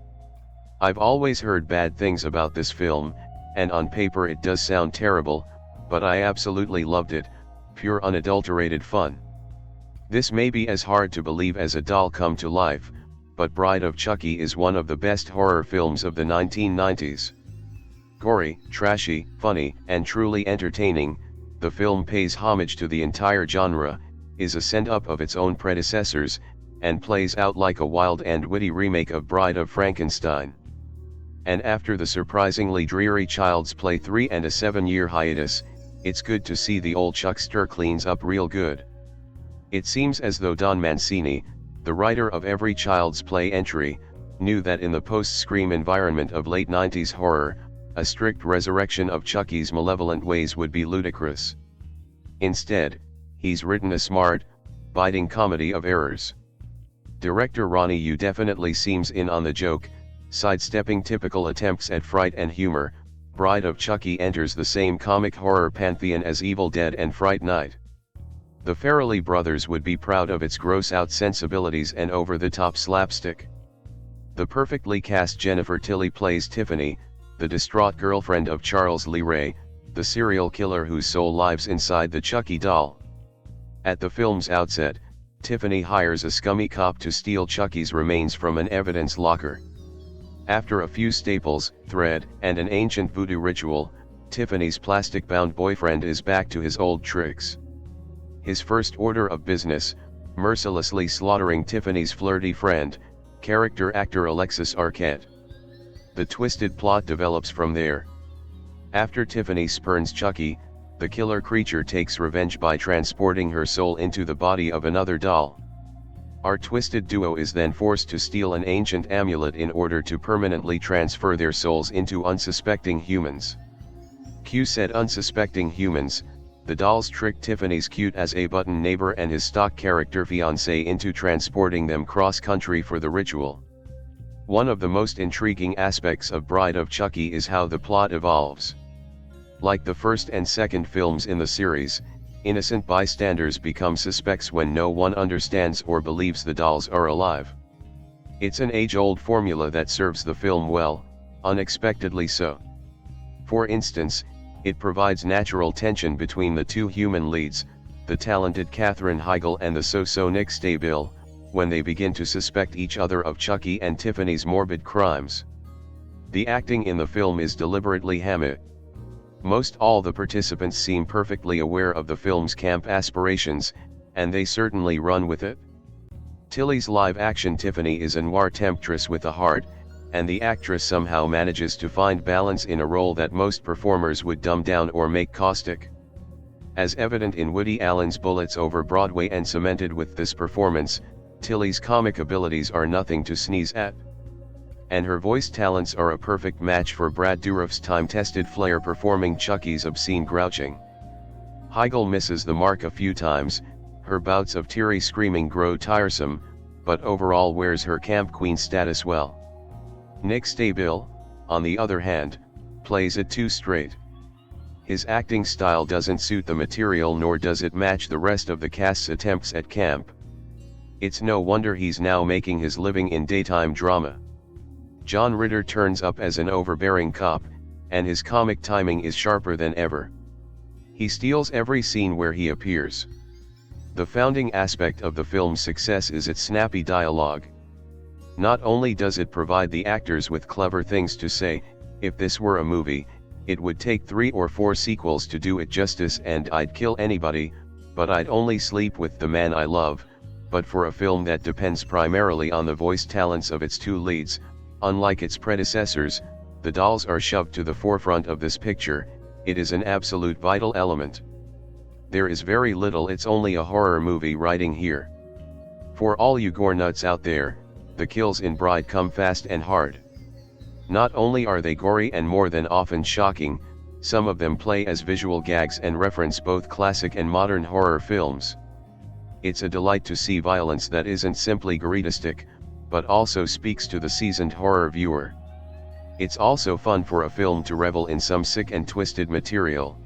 I've always heard bad things about this film, and on paper it does sound terrible, but I absolutely loved it, pure unadulterated fun. This may be as hard to believe as a doll come to life, but Bride of Chucky is one of the best horror films of the 1990s. Gory, trashy, funny, and truly entertaining, the film pays homage to the entire genre, is a send-up of its own predecessors, and plays out like a wild and witty remake of Bride of Frankenstein. And after the surprisingly dreary Child's Play 3 and a 7-year hiatus, it's good to see the old Chuckster cleans up real good. It seems as though Don Mancini, the writer of every Child's Play entry, knew that in the post-Scream environment of late 90s horror, a strict resurrection of Chucky's malevolent ways would be ludicrous. Instead, he's written a smart, biting comedy of errors. Director Ronny Yu definitely seems in on the joke, sidestepping typical attempts at fright and humor. Bride of Chucky enters the same comic horror pantheon as Evil Dead and Fright Night. The Farrelly brothers would be proud of its gross-out sensibilities and over-the-top slapstick. The perfectly cast Jennifer Tilly plays Tiffany, the distraught girlfriend of Charles Lee Ray, the serial killer whose soul lives inside the Chucky doll. At the film's outset, Tiffany hires a scummy cop to steal Chucky's remains from an evidence locker. After a few staples, thread, and an ancient voodoo ritual, Tiffany's plastic-bound boyfriend is back to his old tricks. His first order of business, mercilessly slaughtering Tiffany's flirty friend, character actor Alexis Arquette. The twisted plot develops from there. After Tiffany spurns Chucky, the killer creature takes revenge by transporting her soul into the body of another doll. Our twisted duo is then forced to steal an ancient amulet in order to permanently transfer their souls into unsuspecting humans. Q said unsuspecting humans, the dolls trick Tiffany's cute-as-a-button neighbor and his stock character fiancé into transporting them cross-country for the ritual. One of the most intriguing aspects of Bride of Chucky is how the plot evolves. Like the first and second films in the series, innocent bystanders become suspects when no one understands or believes the dolls are alive. It's an age-old formula that serves the film well, unexpectedly so. For instance, it provides natural tension between the two human leads, the talented Katherine Heigl and the so-so Nick Stabill, when they begin to suspect each other of Chucky and Tiffany's morbid crimes. The acting in the film is deliberately hammy. Most all the participants seem perfectly aware of the film's camp aspirations, and they certainly run with it. Tilly's live-action Tiffany is a noir temptress with a heart, and the actress somehow manages to find balance in a role that most performers would dumb down or make caustic. As evident in Woody Allen's Bullets Over Broadway and cemented with this performance, Tilly's comic abilities are nothing to sneeze at. And her voice talents are a perfect match for Brad Dourif's time-tested flair performing Chucky's obscene grouching. Heigl misses the mark a few times, her bouts of teary screaming grow tiresome, but overall wears her camp queen status well. Nick Stabill, on the other hand, plays it too straight. His acting style doesn't suit the material nor does it match the rest of the cast's attempts at camp. It's no wonder he's now making his living in daytime drama. John Ritter turns up as an overbearing cop, and his comic timing is sharper than ever. He steals every scene where he appears. The founding aspect of the film's success is its snappy dialogue. Not only does it provide the actors with clever things to say, if this were a movie, it would take 3 or 4 sequels to do it justice and I'd kill anybody, but I'd only sleep with the man I love. But for a film that depends primarily on the voice talents of its two leads, unlike its predecessors, the dolls are shoved to the forefront of this picture. It is an absolute vital element. There is very little "it's only a horror movie" writing here. For all you gore nuts out there, the kills in Bride come fast and hard. Not only are they gory and more than often shocking, some of them play as visual gags and reference both classic and modern horror films. It's a delight to see violence that isn't simply goreistic, but also speaks to the seasoned horror viewer. It's also fun for a film to revel in some sick and twisted material.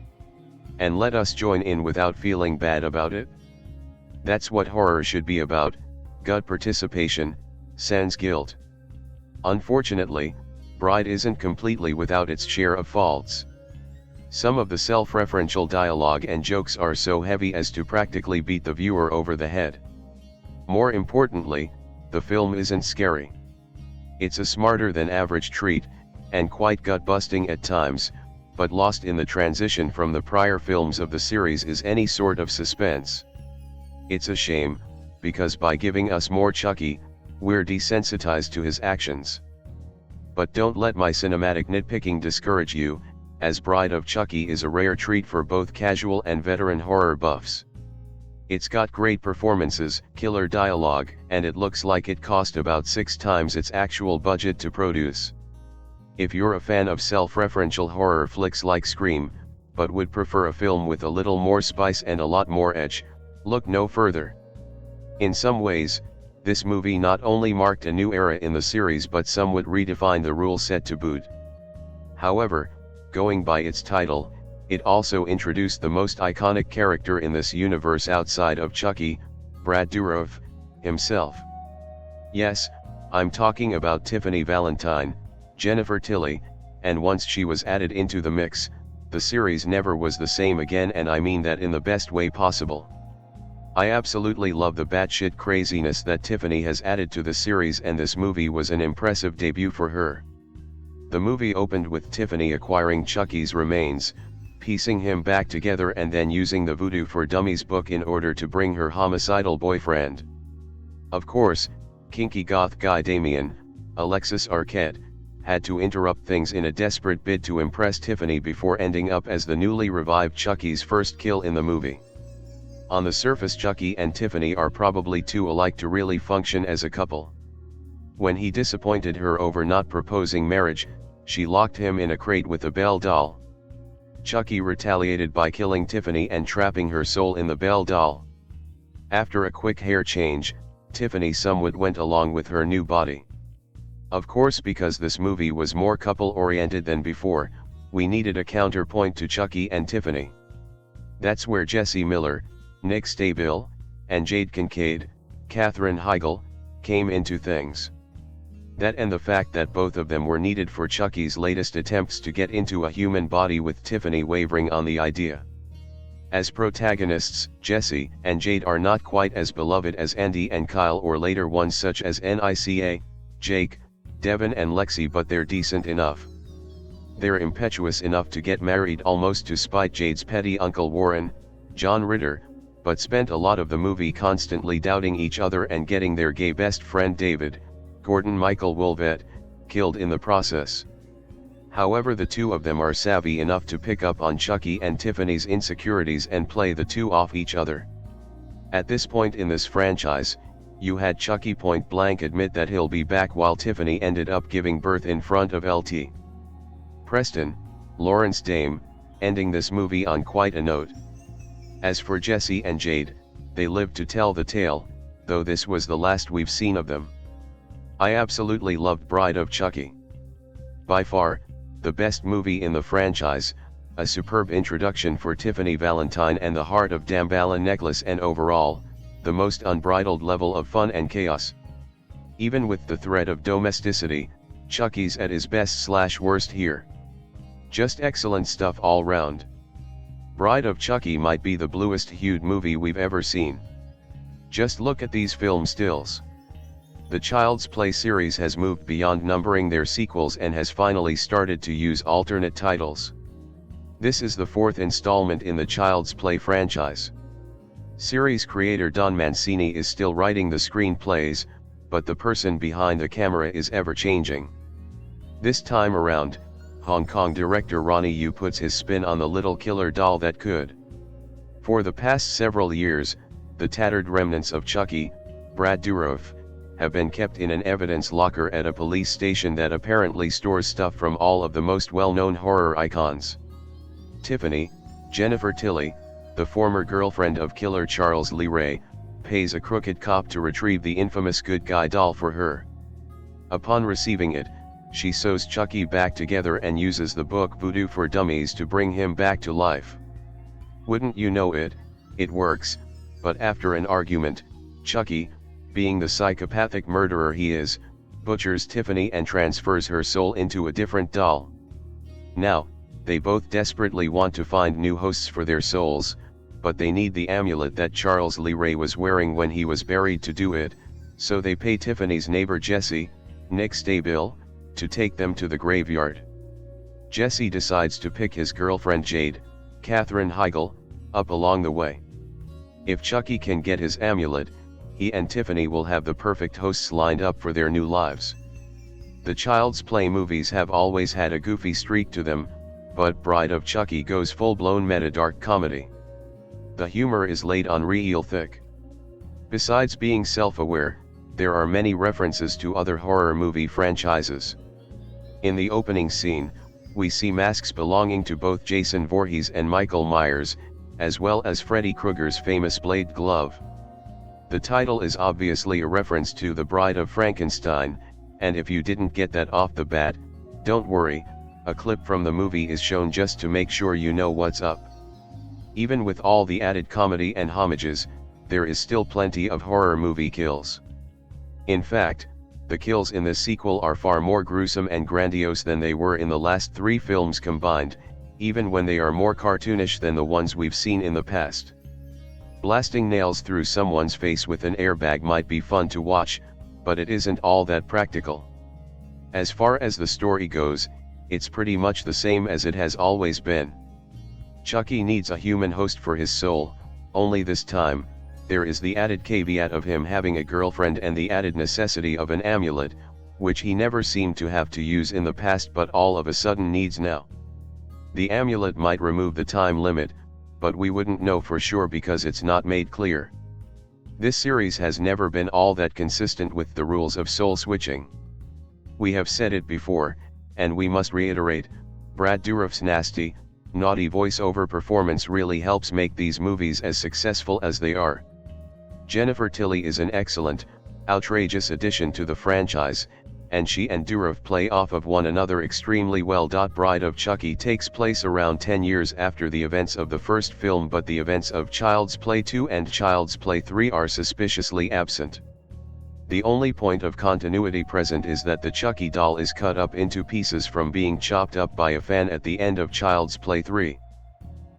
And let us join in without feeling bad about it. That's what horror should be about, gut participation, sans guilt. Unfortunately, Bride isn't completely without its share of faults. Some of the self-referential dialogue and jokes are so heavy as to practically beat the viewer over the head. More importantly, the film isn't scary. It's a smarter than average treat, and quite gut-busting at times, but lost in the transition from the prior films of the series is any sort of suspense. It's a shame, because by giving us more Chucky, we're desensitized to his actions. But don't let my cinematic nitpicking discourage you, as Bride of Chucky is a rare treat for both casual and veteran horror buffs. It's got great performances, killer dialogue, and it looks like it cost about 6 times its actual budget to produce. If you're a fan of self-referential horror flicks like Scream, but would prefer a film with a little more spice and a lot more edge, look no further. In some ways, this movie not only marked a new era in the series but somewhat redefined the rule set to boot. However, going by its title, it also introduced the most iconic character in this universe outside of Chucky, Brad Dourif, himself. Yes, I'm talking about Tiffany Valentine, Jennifer Tilly, and once she was added into the mix, the series never was the same again, and I mean that in the best way possible. I absolutely love the batshit craziness that Tiffany has added to the series, and this movie was an impressive debut for her. The movie opened with Tiffany acquiring Chucky's remains, piecing him back together and then using the Voodoo for Dummies book in order to bring her homicidal boyfriend. Of course, kinky goth guy Damien, Alexis Arquette, had to interrupt things in a desperate bid to impress Tiffany before ending up as the newly revived Chucky's first kill in the movie. On the surface, Chucky and Tiffany are probably too alike to really function as a couple. When he disappointed her over not proposing marriage, she locked him in a crate with a Belle doll. Chucky retaliated by killing Tiffany and trapping her soul in the Belle doll. After a quick hair change, Tiffany somewhat went along with her new body. Of course, because this movie was more couple-oriented than before, we needed a counterpoint to Chucky and Tiffany. That's where Jesse Miller, Nick Stabill, and Jade Kincaid, Katherine Heigl, came into things. That and the fact that both of them were needed for Chucky's latest attempts to get into a human body, with Tiffany wavering on the idea. As protagonists, Jesse and Jade are not quite as beloved as Andy and Kyle or later ones such as Nica, Jake, Devin and Lexi, but they're decent enough. They're impetuous enough to get married almost to spite Jade's petty uncle Warren, John Ritter, but spent a lot of the movie constantly doubting each other and getting their gay best friend David, Gordon Michael Wolvett, killed in the process. However, the two of them are savvy enough to pick up on Chucky and Tiffany's insecurities and play the two off each other. At this point in this franchise, you had Chucky point blank admit that he'll be back, while Tiffany ended up giving birth in front of LT. Preston, Lawrence Dame, ending this movie on quite a note. As for Jesse and Jade, they lived to tell the tale, though this was the last we've seen of them. I absolutely loved Bride of Chucky. By far, the best movie in the franchise, a superb introduction for Tiffany Valentine and the Heart of Damballa necklace, and overall, the most unbridled level of fun and chaos. Even with the threat of domesticity, Chucky's at his best/worst here. Just excellent stuff all round. Bride of Chucky might be the bluest-hued movie we've ever seen. Just look at these film stills. The Child's Play series has moved beyond numbering their sequels and has finally started to use alternate titles. This is the 4th installment in the Child's Play franchise. Series creator Don Mancini is still writing the screenplays, but the person behind the camera is ever-changing. This time around, Hong Kong director Ronny Yu puts his spin on the little killer doll that could. For the past several years, the tattered remnants of Chucky, Brad Dourif, have been kept in an evidence locker at a police station that apparently stores stuff from all of the most well-known horror icons. Tiffany, Jennifer Tilly, the former girlfriend of killer Charles Lee Ray, pays a crooked cop to retrieve the infamous good guy doll for her. Upon receiving it, she sews Chucky back together and uses the book Voodoo for Dummies to bring him back to life. Wouldn't you know it, it works, but after an argument, Chucky, being the psychopathic murderer he is, butchers Tiffany and transfers her soul into a different doll. Now, they both desperately want to find new hosts for their souls, but they need the amulet that Charles Lee Ray was wearing when he was buried to do it, so they pay Tiffany's neighbor Jesse, Nick Stabill, to take them to the graveyard. Jesse decides to pick his girlfriend Jade, Katherine Heigl, up along the way. If Chucky can get his amulet, he and Tiffany will have the perfect hosts lined up for their new lives. The Child's Play movies have always had a goofy streak to them, but Bride of Chucky goes full-blown meta-dark comedy. The humor is laid on real thick. Besides being self-aware, there are many references to other horror movie franchises. In the opening scene, we see masks belonging to both Jason Voorhees and Michael Myers, as well as Freddy Krueger's famous blade glove. The title is obviously a reference to The Bride of Frankenstein, and if you didn't get that off the bat, don't worry, a clip from the movie is shown just to make sure you know what's up. Even with all the added comedy and homages, there is still plenty of horror movie kills. In fact, the kills in this sequel are far more gruesome and grandiose than they were in the last 3 films combined, even when they are more cartoonish than the ones we've seen in the past. Blasting nails through someone's face with an airbag might be fun to watch, but it isn't all that practical. As far as the story goes, it's pretty much the same as it has always been. Chucky needs a human host for his soul, only this time, there is the added caveat of him having a girlfriend and the added necessity of an amulet, which he never seemed to have to use in the past but all of a sudden needs now. The amulet might remove the time limit, but we wouldn't know for sure because it's not made clear. This series has never been all that consistent with the rules of soul switching. We have said it before, and we must reiterate, Brad Dourif's nasty, naughty voice-over performance really helps make these movies as successful as they are. Jennifer Tilly is an excellent, outrageous addition to the franchise, and she and Dourif play off of one another extremely well. Bride of Chucky takes place around 10 years after the events of the first film, but the events of Child's Play 2 and Child's Play 3 are suspiciously absent. The only point of continuity present is that the Chucky doll is cut up into pieces from being chopped up by a fan at the end of Child's Play 3.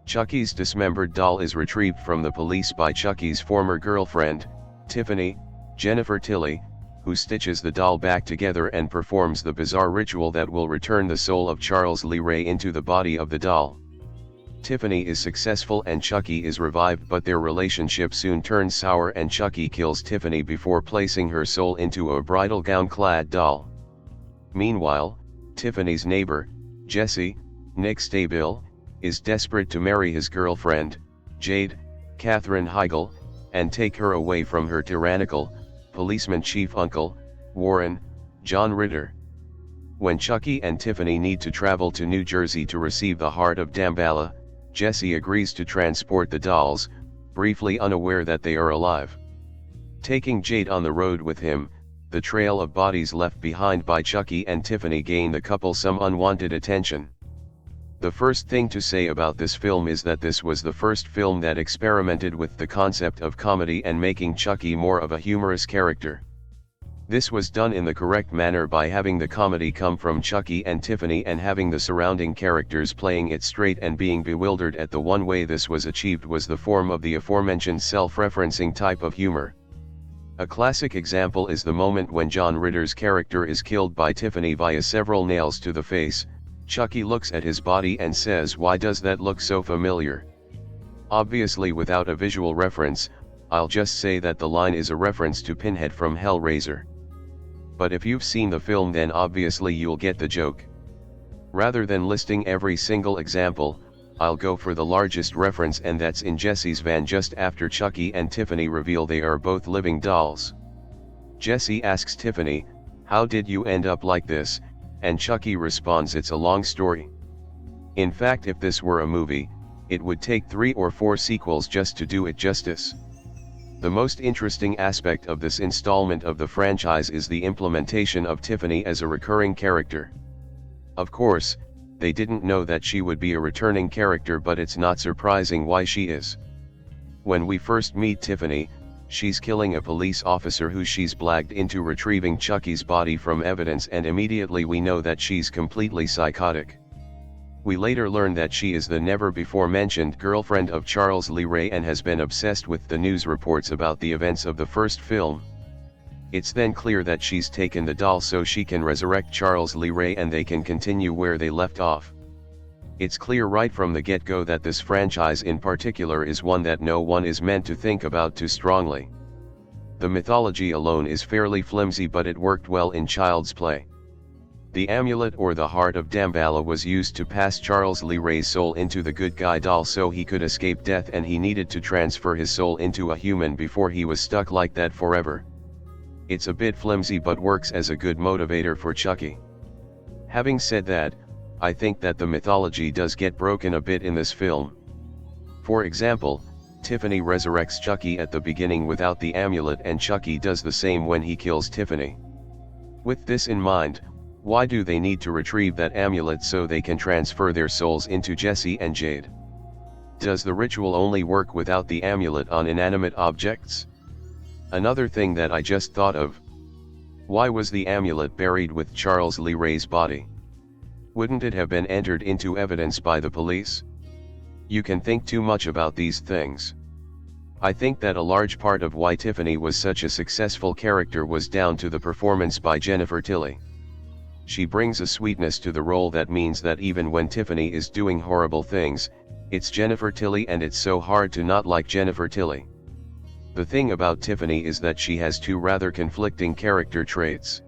Chucky's dismembered doll is retrieved from the police by Chucky's former girlfriend, Tiffany, Jennifer Tilly, who stitches the doll back together and performs the bizarre ritual that will return the soul of Charles Lee Ray into the body of the doll. Tiffany is successful and Chucky is revived, but their relationship soon turns sour and Chucky kills Tiffany before placing her soul into a bridal gown-clad doll. Meanwhile, Tiffany's neighbor, Jesse, Nick Stabill, is desperate to marry his girlfriend, Jade, Katherine Heigl, and take her away from her tyrannical, policeman chief uncle, Warren, John Ritter. When Chucky and Tiffany need to travel to New Jersey to receive the heart of Damballa, Jesse agrees to transport the dolls, briefly unaware that they are alive. Taking Jade on the road with him, the trail of bodies left behind by Chucky and Tiffany gain the couple some unwanted attention. The first thing to say about this film is that this was the first film that experimented with the concept of comedy and making Chucky more of a humorous character. This was done in the correct manner by having the comedy come from Chucky and Tiffany and having the surrounding characters playing it straight and being bewildered at the one way this was achieved was the form of the aforementioned self-referencing type of humor. A classic example is the moment when John Ritter's character is killed by Tiffany via several nails to the face. Chucky looks at his body and says, "Why does that look so familiar?" Obviously without a visual reference, I'll just say that the line is a reference to Pinhead from Hellraiser. But if you've seen the film, then obviously you'll get the joke. Rather than listing every single example, I'll go for the largest reference, and that's in Jesse's van just after Chucky and Tiffany reveal they are both living dolls. Jesse asks Tiffany, "How did you end up like this?" and Chucky responds, "It's a long story." In fact, if this were a movie, it would take 3 or 4 sequels just to do it justice. The most interesting aspect of this installment of the franchise is the implementation of Tiffany as a recurring character. Of course, they didn't know that she would be a returning character, but it's not surprising why she is. When we first meet Tiffany, she's killing a police officer who she's blagged into retrieving Chucky's body from evidence, and immediately we know that she's completely psychotic. We later learn that she is the never-before-mentioned girlfriend of Charles Lee Ray and has been obsessed with the news reports about the events of the first film. It's then clear that she's taken the doll so she can resurrect Charles Lee Ray and they can continue where they left off. It's clear right from the get-go that this franchise in particular is one that no one is meant to think about too strongly. The mythology alone is fairly flimsy, but it worked well in Child's Play. The amulet or the heart of Damballa was used to pass Charles Lee Ray's soul into the good guy doll so he could escape death, and he needed to transfer his soul into a human before he was stuck like that forever. It's a bit flimsy but works as a good motivator for Chucky. Having said that, I think that the mythology does get broken a bit in this film. For example, Tiffany resurrects Chucky at the beginning without the amulet, and Chucky does the same when he kills Tiffany. With this in mind, why do they need to retrieve that amulet so they can transfer their souls into Jesse and Jade? Does the ritual only work without the amulet on inanimate objects? Another thing that I just thought of. Why was the amulet buried with Charles Lee Ray's body? Wouldn't it have been entered into evidence by the police? You can think too much about these things. I think that a large part of why Tiffany was such a successful character was down to the performance by Jennifer Tilly. She brings a sweetness to the role that means that even when Tiffany is doing horrible things, it's Jennifer Tilly, and it's so hard to not like Jennifer Tilly. The thing about Tiffany is that she has two rather conflicting character traits.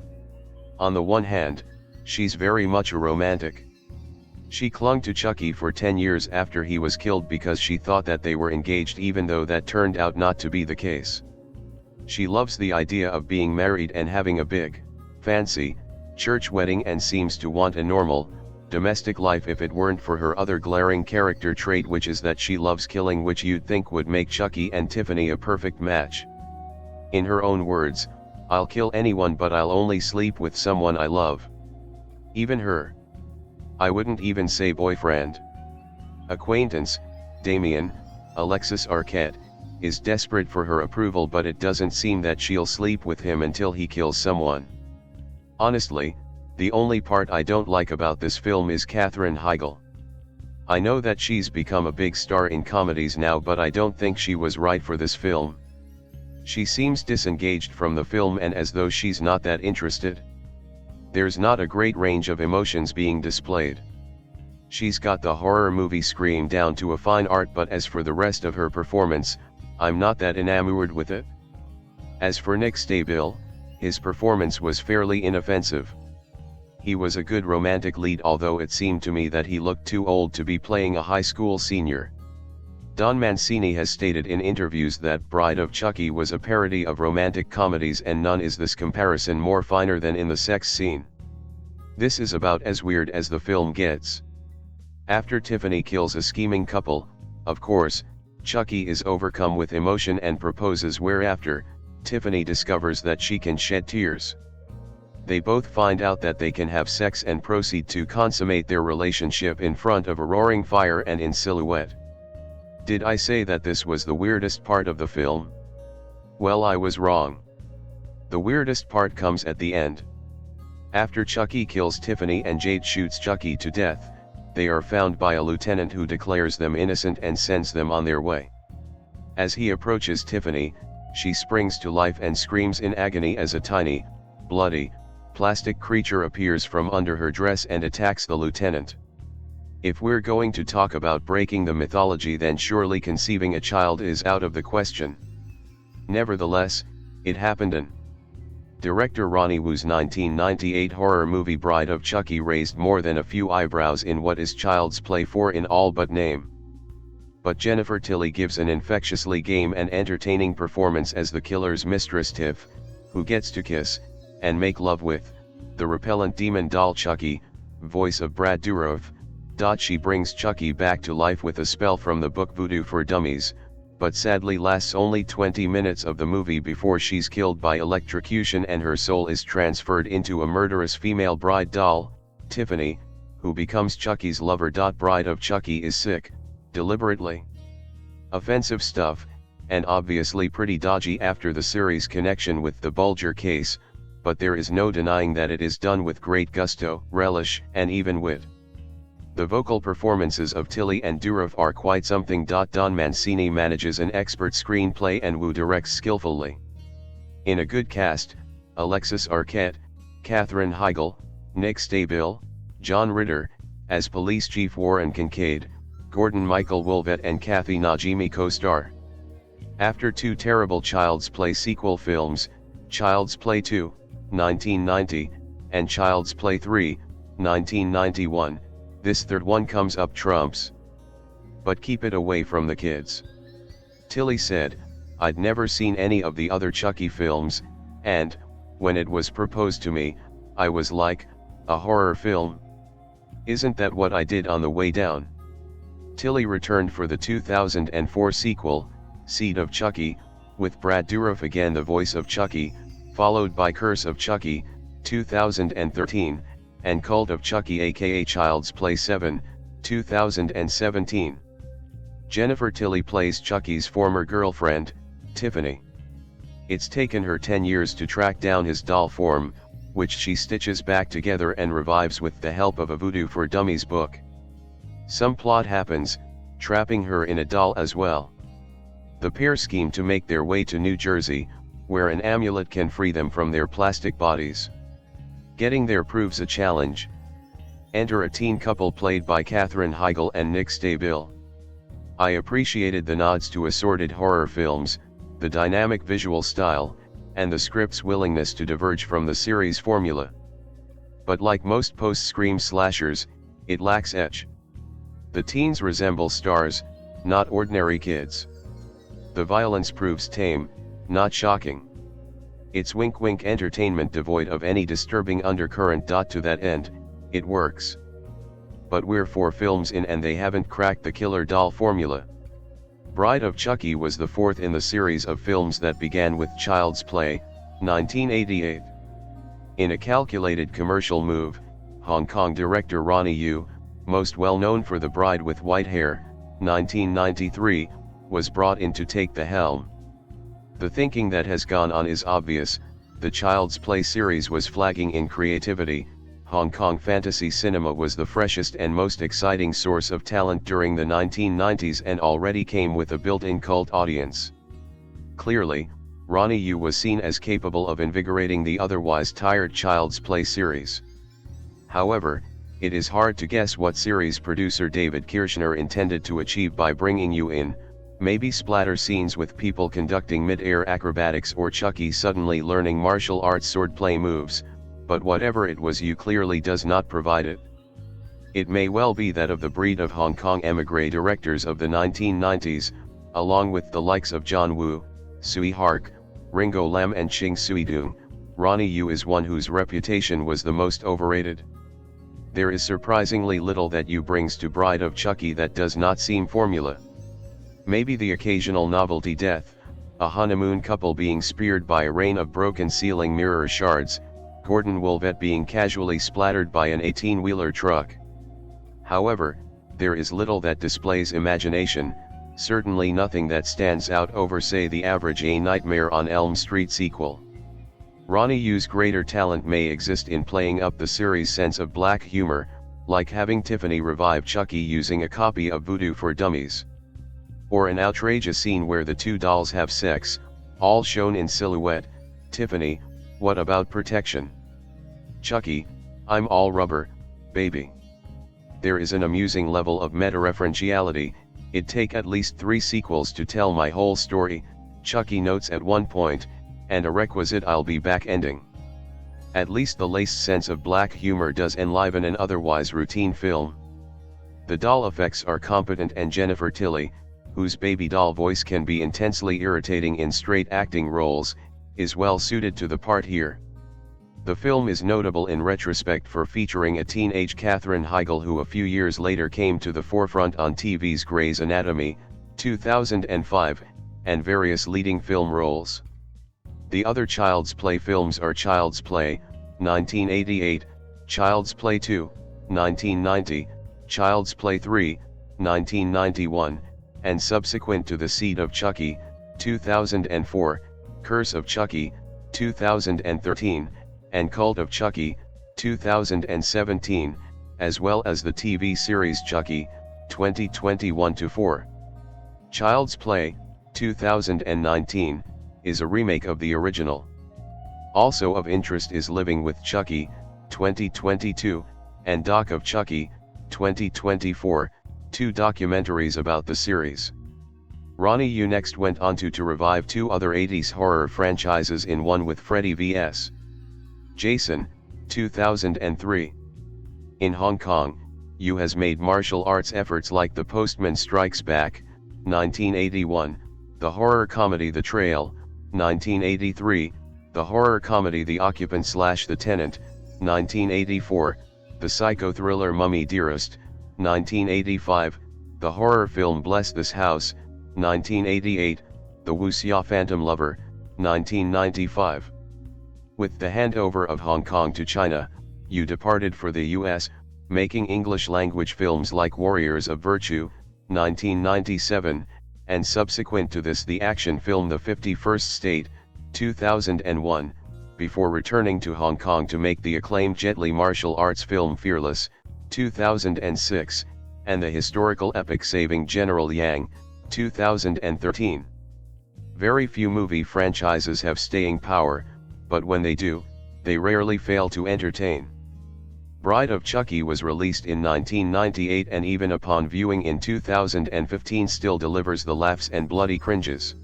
On the one hand, she's very much a romantic. She clung to Chucky for 10 years after he was killed because she thought that they were engaged, even though that turned out not to be the case. She loves the idea of being married and having a big, fancy, church wedding, and seems to want a normal, domestic life if it weren't for her other glaring character trait, which is that she loves killing, which you'd think would make Chucky and Tiffany a perfect match. In her own words, "I'll kill anyone, but I'll only sleep with someone I love." Even her, I wouldn't even say boyfriend, acquaintance, Damien, Alexis Arquette, is desperate for her approval, but it doesn't seem that she'll sleep with him until he kills someone. Honestly, the only part I don't like about this film is Katherine Heigl. I know that she's become a big star in comedies now, but I don't think she was right for this film. She seems disengaged from the film and as though she's not that interested. There's not a great range of emotions being displayed. She's got the horror movie scream down to a fine art, but as for the rest of her performance, I'm not that enamored with it. As for Nick Stabill, his performance was fairly inoffensive. He was a good romantic lead, although it seemed to me that he looked too old to be playing a high school senior. Don Mancini has stated in interviews that Bride of Chucky was a parody of romantic comedies, and none is this comparison more finer than in the sex scene. This is about as weird as the film gets. After Tiffany kills a scheming couple, of course, Chucky is overcome with emotion and proposes, whereafter, Tiffany discovers that she can shed tears. They both find out that they can have sex and proceed to consummate their relationship in front of a roaring fire and in silhouette. Did I say that this was the weirdest part of the film? Well, I was wrong. The weirdest part comes at the end. After Chucky kills Tiffany and Jade shoots Chucky to death, they are found by a lieutenant who declares them innocent and sends them on their way. As he approaches Tiffany, she springs to life and screams in agony as a tiny, bloody, plastic creature appears from under her dress and attacks the lieutenant. If we're going to talk about breaking the mythology, then surely conceiving a child is out of the question. Nevertheless, it happened, and director Ronny Yu's 1998 horror movie Bride of Chucky raised more than a few eyebrows in what is Child's Play 4 in all but name. But Jennifer Tilly gives an infectiously game and entertaining performance as the killer's mistress Tiff, who gets to kiss, and make love with, the repellent demon doll Chucky, voice of Brad Dourif. She brings Chucky back to life with a spell from the book Voodoo for Dummies, but sadly lasts only 20 minutes of the movie before she's killed by electrocution and her soul is transferred into a murderous female bride doll, Tiffany, who becomes Chucky's lover. Bride of Chucky is sick, deliberately offensive stuff, and obviously pretty dodgy after the series' connection with the Bulger case, but there is no denying that it is done with great gusto, relish, and even wit. The vocal performances of Tilly and Dourif are quite something. Don Mancini manages an expert screenplay and Yu directs skillfully. In a good cast, Alexis Arquette, Katherine Heigl, Nick Stabill, John Ritter, As Police Chief Warren Kincaid, Gordon Michael Wolvett and Kathy Najimy co-star. After two terrible Child's Play sequel films, Child's Play 2, 1990, and Child's Play 3, 1991, this third one comes up trumps. But keep it away from the kids. Tilly said, "I'd never seen any of the other Chucky films, and, when it was proposed to me, I was like, a horror film? Isn't that what I did on the way down?" Tilly returned for the 2004 sequel, Seed of Chucky, with Brad Dourif again the voice of Chucky, followed by Curse of Chucky, 2013, and Cult of Chucky aka Child's Play 7, 2017. Jennifer Tilly plays Chucky's former girlfriend, Tiffany. It's taken her 10 years to track down his doll form, which she stitches back together and revives with the help of a Voodoo for Dummies book. Some plot happens, trapping her in a doll as well. The pair scheme to make their way to New Jersey, where an amulet can free them from their plastic bodies. Getting there proves a challenge. Enter a teen couple played by Katherine Heigl and Nick Stabill. I appreciated the nods to assorted horror films, the dynamic visual style, and the script's willingness to diverge from the series formula. But like most post-Scream slashers, it lacks edge. The teens resemble stars, not ordinary kids. The violence proves tame, not shocking. It's wink-wink entertainment devoid of any disturbing undercurrent. To that end, it works. But we're 4 films in and they haven't cracked the killer doll formula. Bride of Chucky was the 4th in the series of films that began with Child's Play, 1988. In a calculated commercial move, Hong Kong director Ronny Yu, most well known for The Bride with White Hair, 1993, was brought in to take the helm. The thinking that has gone on is obvious. The Child's Play series was flagging in creativity. Hong Kong fantasy cinema was the freshest and most exciting source of talent during the 1990s and already came with a built-in cult audience. Clearly, Ronny Yu was seen as capable of invigorating the otherwise tired Child's Play series. However, it is hard to guess what series producer David Kirschner intended to achieve by bringing Yu in. Maybe splatter scenes with people conducting mid-air acrobatics or Chucky suddenly learning martial arts swordplay moves, but whatever it was, Yu clearly does not provide it. It may well be that of the breed of Hong Kong émigré directors of the 1990s, along with the likes of John Woo, Tsui Hark, Ringo Lam and Ching Sui-dung, Ronny Yu is one whose reputation was the most overrated. There is surprisingly little that Yu brings to Bride of Chucky that does not seem formula. Maybe the occasional novelty death, a honeymoon couple being speared by a rain of broken ceiling mirror shards, Gordon Wolvett being casually splattered by an 18-wheeler truck. However, there is little that displays imagination, certainly nothing that stands out over, say, the average A Nightmare on Elm Street sequel. Ronny Yu's greater talent may exist in playing up the series' sense of black humor, like having Tiffany revive Chucky using a copy of Voodoo for Dummies. Or an outrageous scene where the 2 dolls have sex, all shown in silhouette. Tiffany, what about protection? Chucky, I'm all rubber, baby. There is an amusing level of meta-referentiality. It'd take at least 3 sequels to tell my whole story, Chucky notes at one point, and a requisite I'll be back ending. At least the laced sense of black humor does enliven an otherwise routine film. The doll effects are competent, and Jennifer Tilly, whose baby doll voice can be intensely irritating in straight acting roles, is well suited to the part here. The film is notable in retrospect for featuring a teenage Katherine Heigl, who a few years later came to the forefront on TV's Grey's Anatomy, 2005, and various leading film roles. The other Child's Play films are Child's Play, 1988, Child's Play 2, 1990, Child's Play 3, 1991, and subsequent to The Seed of Chucky, 2004, Curse of Chucky, 2013, and Cult of Chucky, 2017, as well as the TV series Chucky, 2021-4. Child's Play, 2019, is a remake of the original. Also of interest is Living with Chucky, 2022, and Doc of Chucky, 2024, 2 documentaries about the series. Ronny Yu next went on to revive 2 other 80s horror franchises in one with Freddy vs. Jason, 2003. In Hong Kong, Yu has made martial arts efforts like The Postman Strikes Back, 1981, the horror comedy The Trail, 1983, the horror comedy The Occupant/The Tenant, 1984, the psycho-thriller Mummy Dearest, 1985, the horror film Bless This House, 1988, the wuxia Phantom Lover, 1995. With the handover of Hong Kong to China, Yu departed for the US, making English-language films like Warriors of Virtue, 1997, and subsequent to this the action film The 51st State, 2001, before returning to Hong Kong to make the acclaimed Jet Li martial arts film Fearless, 2006, and the historical epic Saving General Yang, 2013. Very few movie franchises have staying power, but when they do, they rarely fail to entertain. Bride of Chucky was released in 1998 and even upon viewing in 2015 still delivers the laughs and bloody cringes.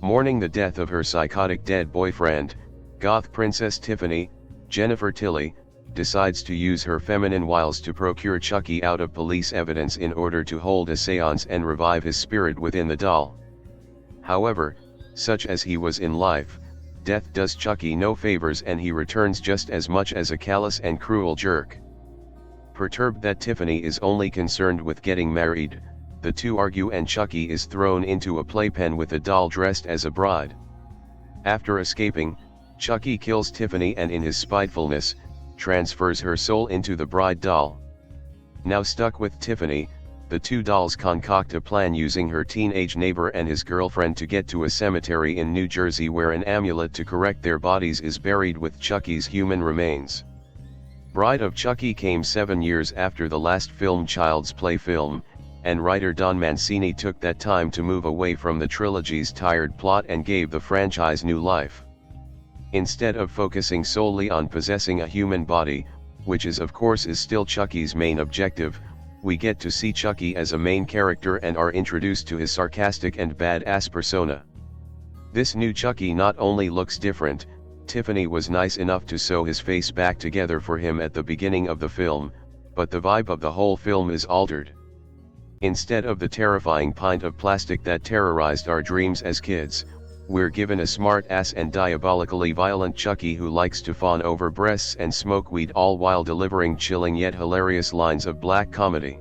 Mourning the death of her psychotic dead boyfriend, goth princess Tiffany, Jennifer Tilly, decides to use her feminine wiles to procure Chucky out of police evidence in order to hold a seance and revive his spirit within the doll. However, such as he was in life, death does Chucky no favors and he returns just as much as a callous and cruel jerk. Perturbed that Tiffany is only concerned with getting married, the two argue and Chucky is thrown into a playpen with a doll dressed as a bride. After escaping, Chucky kills Tiffany and in his spitefulness, transfers her soul into the bride doll. Now stuck with Tiffany, the two dolls concoct a plan using her teenage neighbor and his girlfriend to get to a cemetery in New Jersey where an amulet to correct their bodies is buried with Chucky's human remains. Bride of Chucky came 7 years after the last film Child's Play film, and writer Don Mancini took that time to move away from the trilogy's tired plot and gave the franchise new life. Instead of focusing solely on possessing a human body, which is of course still Chucky's main objective, we get to see Chucky as a main character and are introduced to his sarcastic and badass persona. This new Chucky not only looks different, Tiffany was nice enough to sew his face back together for him at the beginning of the film, but the vibe of the whole film is altered. Instead of the terrifying pint of plastic that terrorized our dreams as kids, we're given a smart-ass and diabolically violent Chucky who likes to fawn over breasts and smoke weed all while delivering chilling yet hilarious lines of black comedy.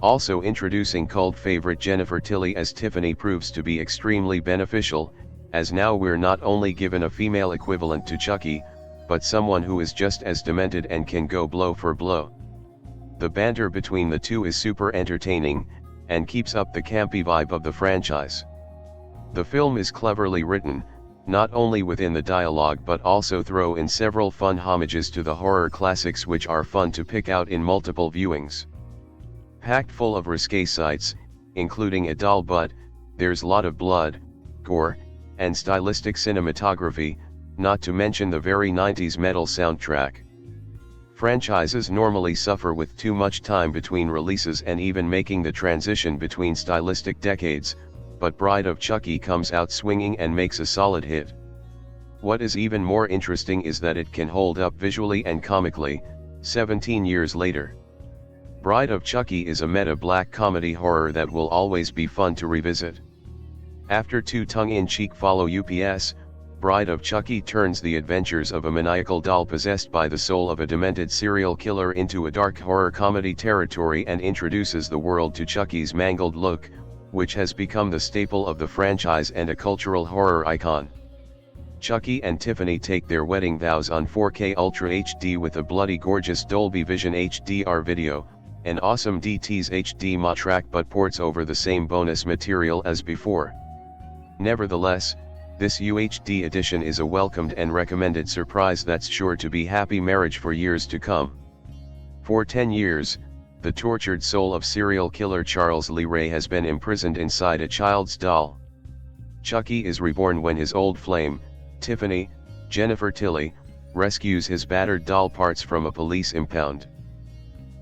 Also introducing cult favorite Jennifer Tilly as Tiffany proves to be extremely beneficial, as now we're not only given a female equivalent to Chucky, but someone who is just as demented and can go blow for blow. The banter between the two is super entertaining, and keeps up the campy vibe of the franchise. The film is cleverly written, not only within the dialogue but also throw in several fun homages to the horror classics which are fun to pick out in multiple viewings. Packed full of risque sights, including a doll butt, there's lot of blood, gore, and stylistic cinematography, not to mention the very 90s metal soundtrack. Franchises normally suffer with too much time between releases and even making the transition between stylistic decades, but Bride of Chucky comes out swinging and makes a solid hit. What is even more interesting is that it can hold up visually and comically, 17 years later. Bride of Chucky is a meta black comedy horror that will always be fun to revisit. After two tongue-in-cheek follow UPS, Bride of Chucky turns the adventures of a maniacal doll possessed by the soul of a demented serial killer into a dark horror comedy territory and introduces the world to Chucky's mangled look, which has become the staple of the franchise and a cultural horror icon. Chucky and Tiffany take their wedding vows on 4K Ultra HD with a bloody gorgeous Dolby Vision HDR video, an awesome DTS HD MA track but ports over the same bonus material as before. Nevertheless, this UHD edition is a welcomed and recommended surprise that's sure to be happy marriage for years to come. For 10 years, the tortured soul of serial killer Charles Lee Ray has been imprisoned inside a child's doll. Chucky is reborn when his old flame, Tiffany, Jennifer Tilly, rescues his battered doll parts from a police impound.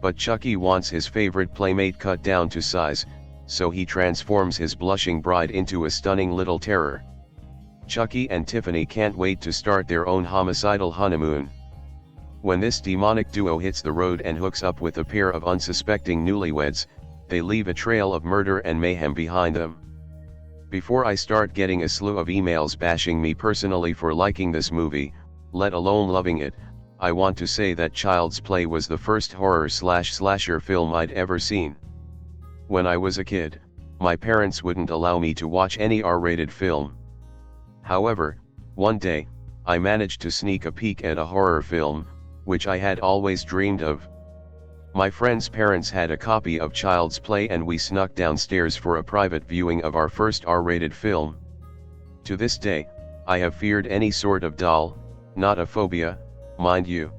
But Chucky wants his favorite playmate cut down to size, so he transforms his blushing bride into a stunning little terror. Chucky and Tiffany can't wait to start their own homicidal honeymoon. When this demonic duo hits the road and hooks up with a pair of unsuspecting newlyweds, they leave a trail of murder and mayhem behind them. Before I start getting a slew of emails bashing me personally for liking this movie, let alone loving it, I want to say that Child's Play was the first horror/slasher film I'd ever seen. When I was a kid, my parents wouldn't allow me to watch any R-rated film. However, one day, I managed to sneak a peek at a horror film, which I had always dreamed of. My friend's parents had a copy of Child's Play and we snuck downstairs for a private viewing of our first R-rated film. To this day, I have feared any sort of doll, not a phobia, mind you.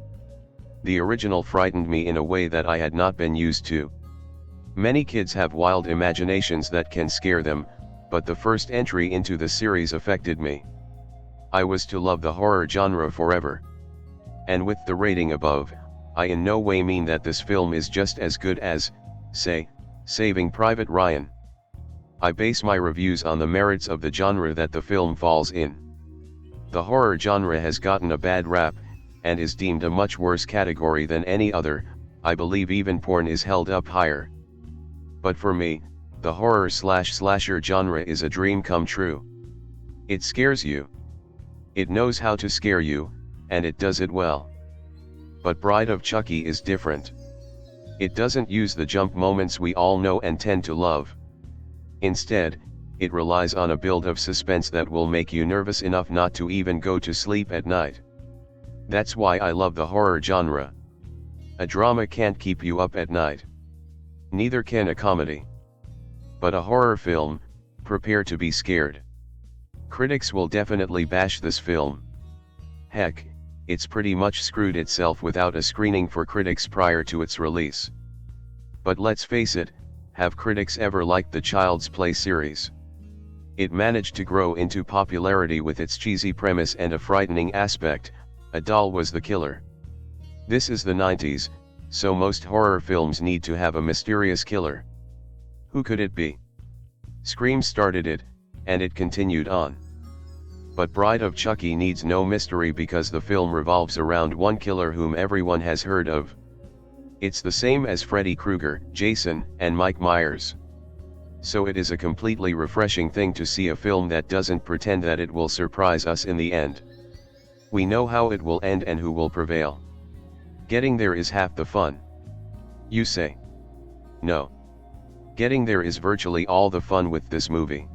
The original frightened me in a way that I had not been used to. Many kids have wild imaginations that can scare them, but the first entry into the series affected me. I was to love the horror genre forever. And with the rating above, I in no way mean that this film is just as good as, say, Saving Private Ryan. I base my reviews on the merits of the genre that the film falls in. The horror genre has gotten a bad rap, and is deemed a much worse category than any other. I believe even porn is held up higher. But for me, the horror/slasher genre is a dream come true. It scares you. It knows how to scare you, and it does it well. But Bride of Chucky is different. It doesn't use the jump moments we all know and tend to love. Instead, it relies on a build of suspense that will make you nervous enough not to even go to sleep at night. That's why I love the horror genre. A drama can't keep you up at night. Neither can a comedy. But a horror film, prepare to be scared. Critics will definitely bash this film. Heck, it's pretty much screwed itself without a screening for critics prior to its release. But let's face it, have critics ever liked the Child's Play series? It managed to grow into popularity with its cheesy premise and a frightening aspect. A doll was the killer. This is the 90s, so most horror films need to have a mysterious killer. Who could it be? Scream started it, and it continued on. But Bride of Chucky needs no mystery because the film revolves around one killer whom everyone has heard of. It's the same as Freddy Krueger, Jason, and Mike Myers. So it is a completely refreshing thing to see a film that doesn't pretend that it will surprise us in the end. We know how it will end and who will prevail. Getting there is half the fun. You say? No. Getting there is virtually all the fun with this movie.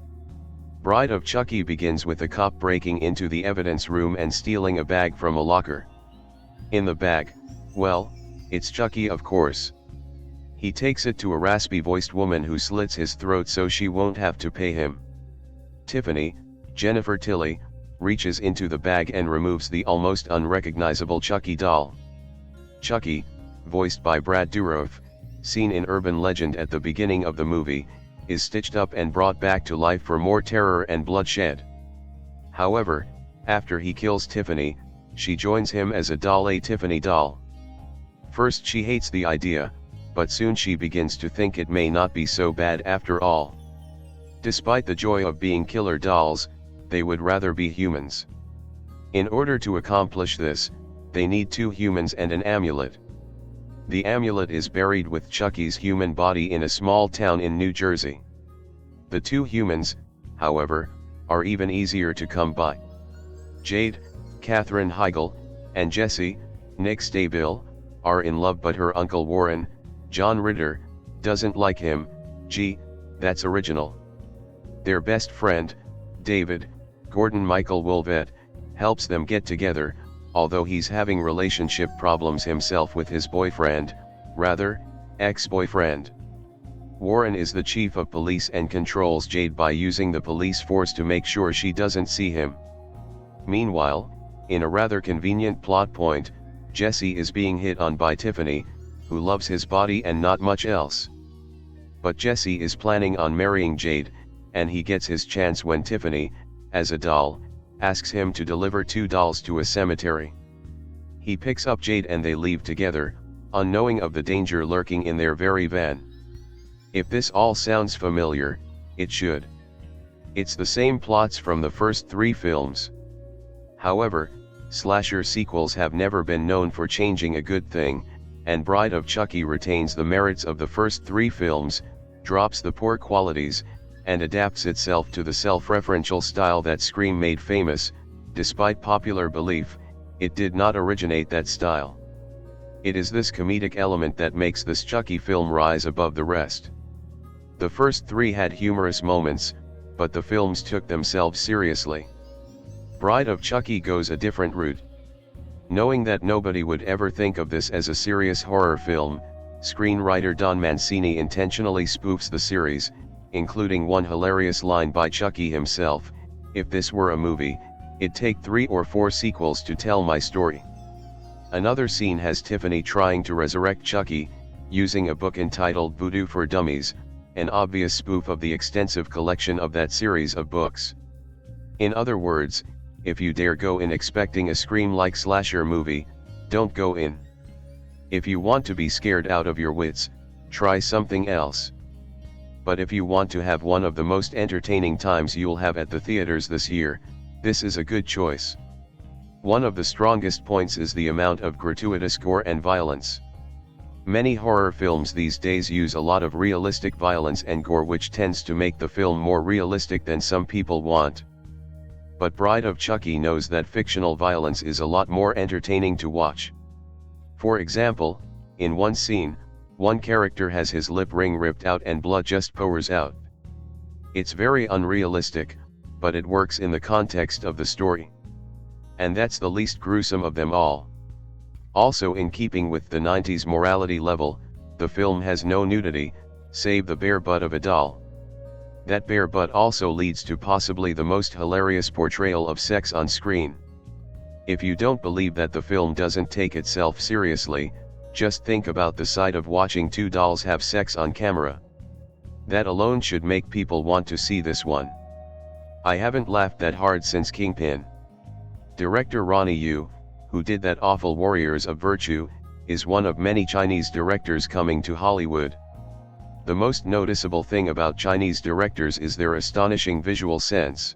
Bride of Chucky begins with a cop breaking into the evidence room and stealing a bag from a locker. In the bag, well, it's Chucky of course. He takes it to a raspy-voiced woman who slits his throat so she won't have to pay him. Tiffany, Jennifer Tilly, reaches into the bag and removes the almost unrecognizable Chucky doll. Chucky, voiced by Brad Dourif, seen in Urban Legend at the beginning of the movie, is stitched up and brought back to life for more terror and bloodshed. However, after he kills Tiffany, she joins him as a Tiffany doll. First she hates the idea, but soon she begins to think it may not be so bad after all. Despite the joy of being killer dolls, they would rather be humans. In order to accomplish this, they need two humans and an amulet. The amulet is buried with Chucky's human body in a small town in New Jersey. The two humans, however, are even easier to come by. Jade, Katherine Heigl, and Jesse, Nick Stabill, are in love, but her uncle Warren, John Ritter, doesn't like him. Gee, that's original. Their best friend, David, Gordon Michael Wolvett, helps them get together, although he's having relationship problems himself with his boyfriend, rather, ex-boyfriend. Warren is the chief of police and controls Jade by using the police force to make sure she doesn't see him. Meanwhile, in a rather convenient plot point, Jesse is being hit on by Tiffany, who loves his body and not much else. But Jesse is planning on marrying Jade, and he gets his chance when Tiffany, as a doll, asks him to deliver two dolls to a cemetery. He picks up Jade and they leave together, unknowing of the danger lurking in their very van. If this all sounds familiar, it should. It's the same plots from the first 3 films. However, slasher sequels have never been known for changing a good thing, and Bride of Chucky retains the merits of the first 3 films, drops the poor qualities, and adapts itself to the self-referential style that Scream made famous. Despite popular belief, it did not originate that style. It is this comedic element that makes this Chucky film rise above the rest. The first 3 had humorous moments, but the films took themselves seriously. Bride of Chucky goes a different route. Knowing that nobody would ever think of this as a serious horror film, screenwriter Don Mancini intentionally spoofs the series, including one hilarious line by Chucky himself: "If this were a movie, it'd take 3 or 4 sequels to tell my story." Another scene has Tiffany trying to resurrect Chucky, using a book entitled Voodoo for Dummies, an obvious spoof of the extensive collection of that series of books. In other words, if you dare go in expecting a Scream-like slasher movie, don't go in. If you want to be scared out of your wits, try something else. But if you want to have one of the most entertaining times you'll have at the theaters this year, this is a good choice. One of the strongest points is the amount of gratuitous gore and violence. Many horror films these days use a lot of realistic violence and gore, which tends to make the film more realistic than some people want. But Bride of Chucky knows that fictional violence is a lot more entertaining to watch. For example, in one scene, one character has his lip ring ripped out and blood just pours out. It's very unrealistic, but it works in the context of the story. And that's the least gruesome of them all. Also, in keeping with the 90s morality level, the film has no nudity, save the bare butt of a doll. That bare butt also leads to possibly the most hilarious portrayal of sex on screen. If you don't believe that the film doesn't take itself seriously, just think about the sight of watching 2 dolls have sex on camera. That alone should make people want to see this one. I haven't laughed that hard since Kingpin. Director Ronny Yu, who did that awful Warriors of Virtue, is one of many Chinese directors coming to Hollywood. The most noticeable thing about Chinese directors is their astonishing visual sense.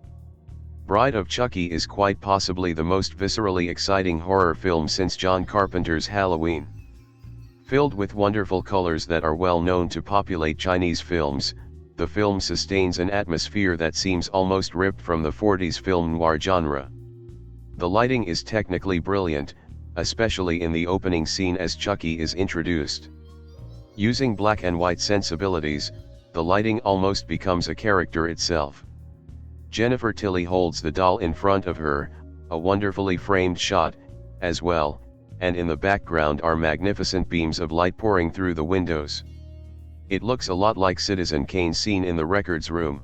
Bride of Chucky is quite possibly the most viscerally exciting horror film since John Carpenter's Halloween. Filled with wonderful colors that are well known to populate Chinese films, the film sustains an atmosphere that seems almost ripped from the 40s film noir genre. The lighting is technically brilliant, especially in the opening scene as Chucky is introduced. Using black and white sensibilities, the lighting almost becomes a character itself. Jennifer Tilly holds the doll in front of her, a wonderfully framed shot, as well, and in the background are magnificent beams of light pouring through the windows. It looks a lot like Citizen Kane's scene in the records room.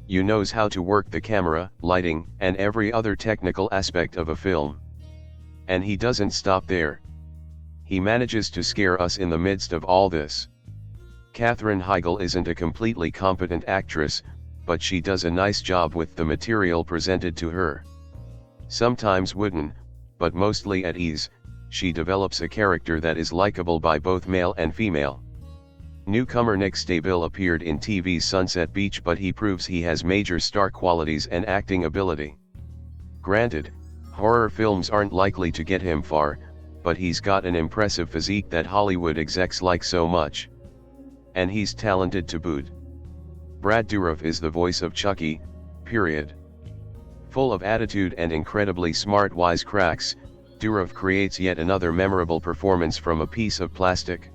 Yu knows how to work the camera, lighting, and every other technical aspect of a film. And he doesn't stop there. He manages to scare us in the midst of all this. Katherine Heigl isn't a completely competent actress, but she does a nice job with the material presented to her. Sometimes wooden, but mostly at ease, she develops a character that is likable by both male and female. Newcomer Nick Stabil appeared in TV's Sunset Beach, but he proves he has major star qualities and acting ability. Granted, horror films aren't likely to get him far, but he's got an impressive physique that Hollywood execs like so much. And he's talented to boot. Brad Dourif is the voice of Chucky, period. Full of attitude and incredibly smart wisecracks, Dourif creates yet another memorable performance from a piece of plastic.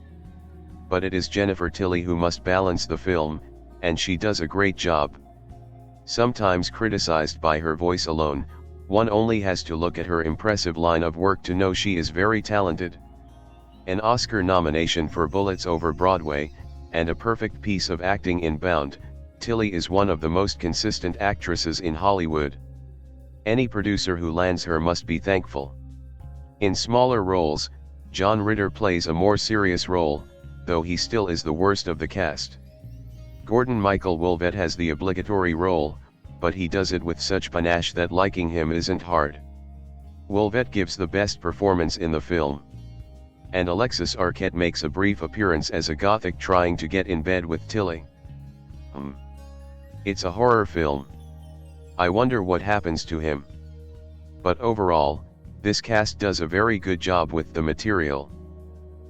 But it is Jennifer Tilly who must balance the film, and she does a great job. Sometimes criticized by her voice alone, one only has to look at her impressive line of work to know she is very talented. An Oscar nomination for Bullets Over Broadway, and a perfect piece of acting in Bound, Tilly is one of the most consistent actresses in Hollywood. Any producer who lands her must be thankful. In smaller roles, John Ritter plays a more serious role, though he still is the worst of the cast. Gordon Michael Wolvett has the obligatory role, but he does it with such panache that liking him isn't hard. Wolvett gives the best performance in the film. and Alexis Arquette makes a brief appearance as a gothic trying to get in bed with Tilly. It's a horror film. I wonder what happens to him. But overall, this cast does a very good job with the material.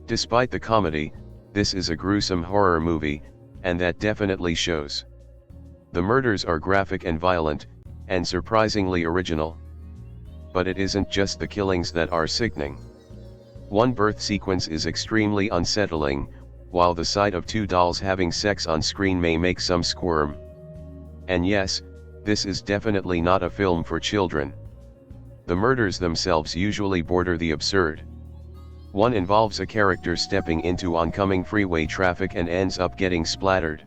Despite the comedy, this is a gruesome horror movie, and that definitely shows. The murders are graphic and violent, and surprisingly original. But it isn't just the killings that are sickening. One birth sequence is extremely unsettling, while the sight of two dolls having sex on screen may make some squirm. And yes, this is definitely not a film for children. The murders themselves usually border the absurd. One involves a character stepping into oncoming freeway traffic and ends up getting splattered.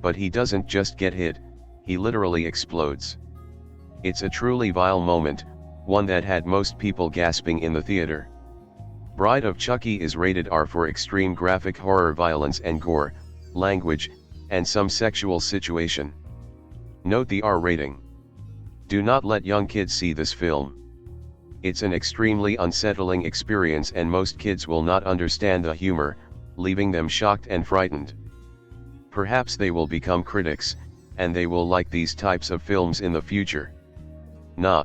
But he doesn't just get hit, he literally explodes. It's a truly vile moment, one that had most people gasping in the theater. Bride of Chucky is rated R for extreme graphic horror, violence and gore, language, and some sexual situation. Note the R rating. Do not let young kids see this film. It's an extremely unsettling experience and most kids will not understand the humor, leaving them shocked and frightened. Perhaps they will become critics, and they will like these types of films in the future. Nah.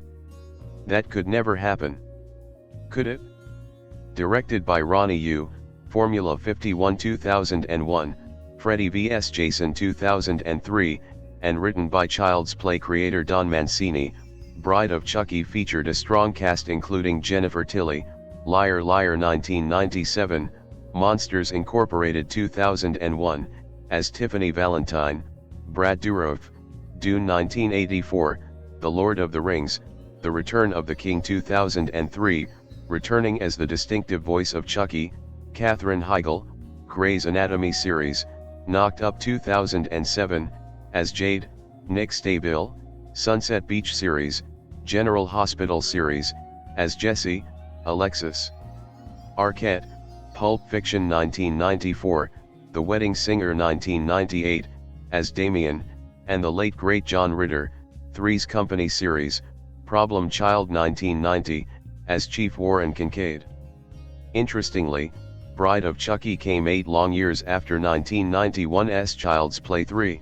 That could never happen. Could it? Directed by Ronny Yu, Formula 51 2001, Freddy vs. Jason 2003, and written by Child's Play creator Don Mancini, Bride of Chucky featured a strong cast including Jennifer Tilly, Liar Liar 1997, Monsters Incorporated 2001, as Tiffany Valentine, Brad Dourif, Dune 1984, The Lord of the Rings, The Return of the King 2003, returning as the distinctive voice of Chucky, Katherine Heigl, Grey's Anatomy series, Knocked Up 2007, as Jade, Nick Stabill, Sunset Beach series, General Hospital series, as Jesse, Alexis Arquette, Pulp Fiction 1994, The Wedding Singer 1998, as Damien, and the late great John Ritter, Three's Company series, Problem Child 1990, as Chief Warren Kincaid. Interestingly, Bride of Chucky came 8 long years after 1991's Child's Play 3.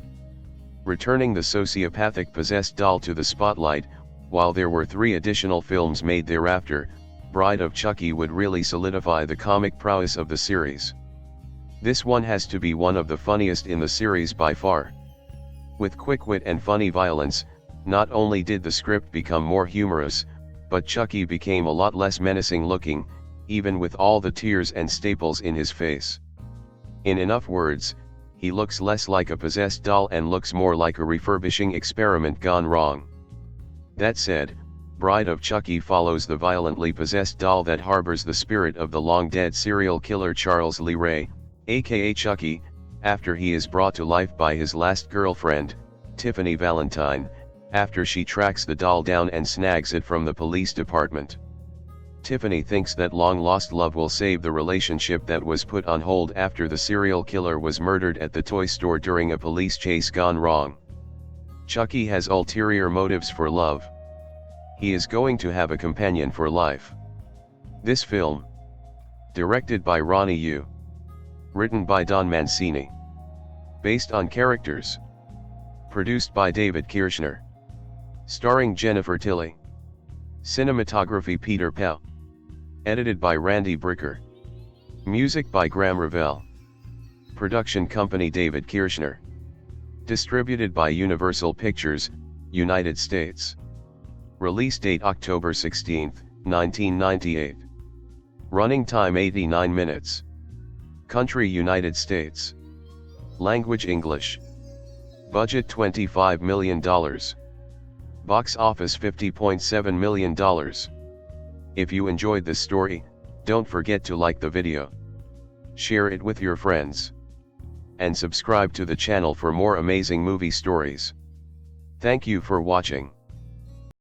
Returning the sociopathic possessed doll to the spotlight, while there were 3 additional films made thereafter, Bride of Chucky would really solidify the comic prowess of the series. This one has to be one of the funniest in the series by far. With quick wit and funny violence, not only did the script become more humorous, but Chucky became a lot less menacing looking, even with all the tears and staples in his face. In enough words, he looks less like a possessed doll and looks more like a refurbishing experiment gone wrong. That said, Bride of Chucky follows the violently possessed doll that harbors the spirit of the long-dead serial killer Charles Lee Ray, aka Chucky, after he is brought to life by his last girlfriend, Tiffany Valentine, after she tracks the doll down and snags it from the police department. Tiffany thinks that long-lost love will save the relationship that was put on hold after the serial killer was murdered at the toy store during a police chase gone wrong. Chucky has ulterior motives for love. He is going to have a companion for life. This film, directed by Ronny Yu, written by Don Mancini, based on characters, produced by David Kirschner, starring Jennifer Tilly, cinematography Peter Pell, edited by Randy Bricker, music by Graham Revell, production company David Kirschner, distributed by Universal Pictures, United States. Release date October 16, 1998. Running time 89 minutes. Country United States. Language English. Budget $25 million. Box office $50.7 million. If you enjoyed this story, don't forget to like the video, share it with your friends, and subscribe to the channel for more amazing movie stories. Thank you for watching.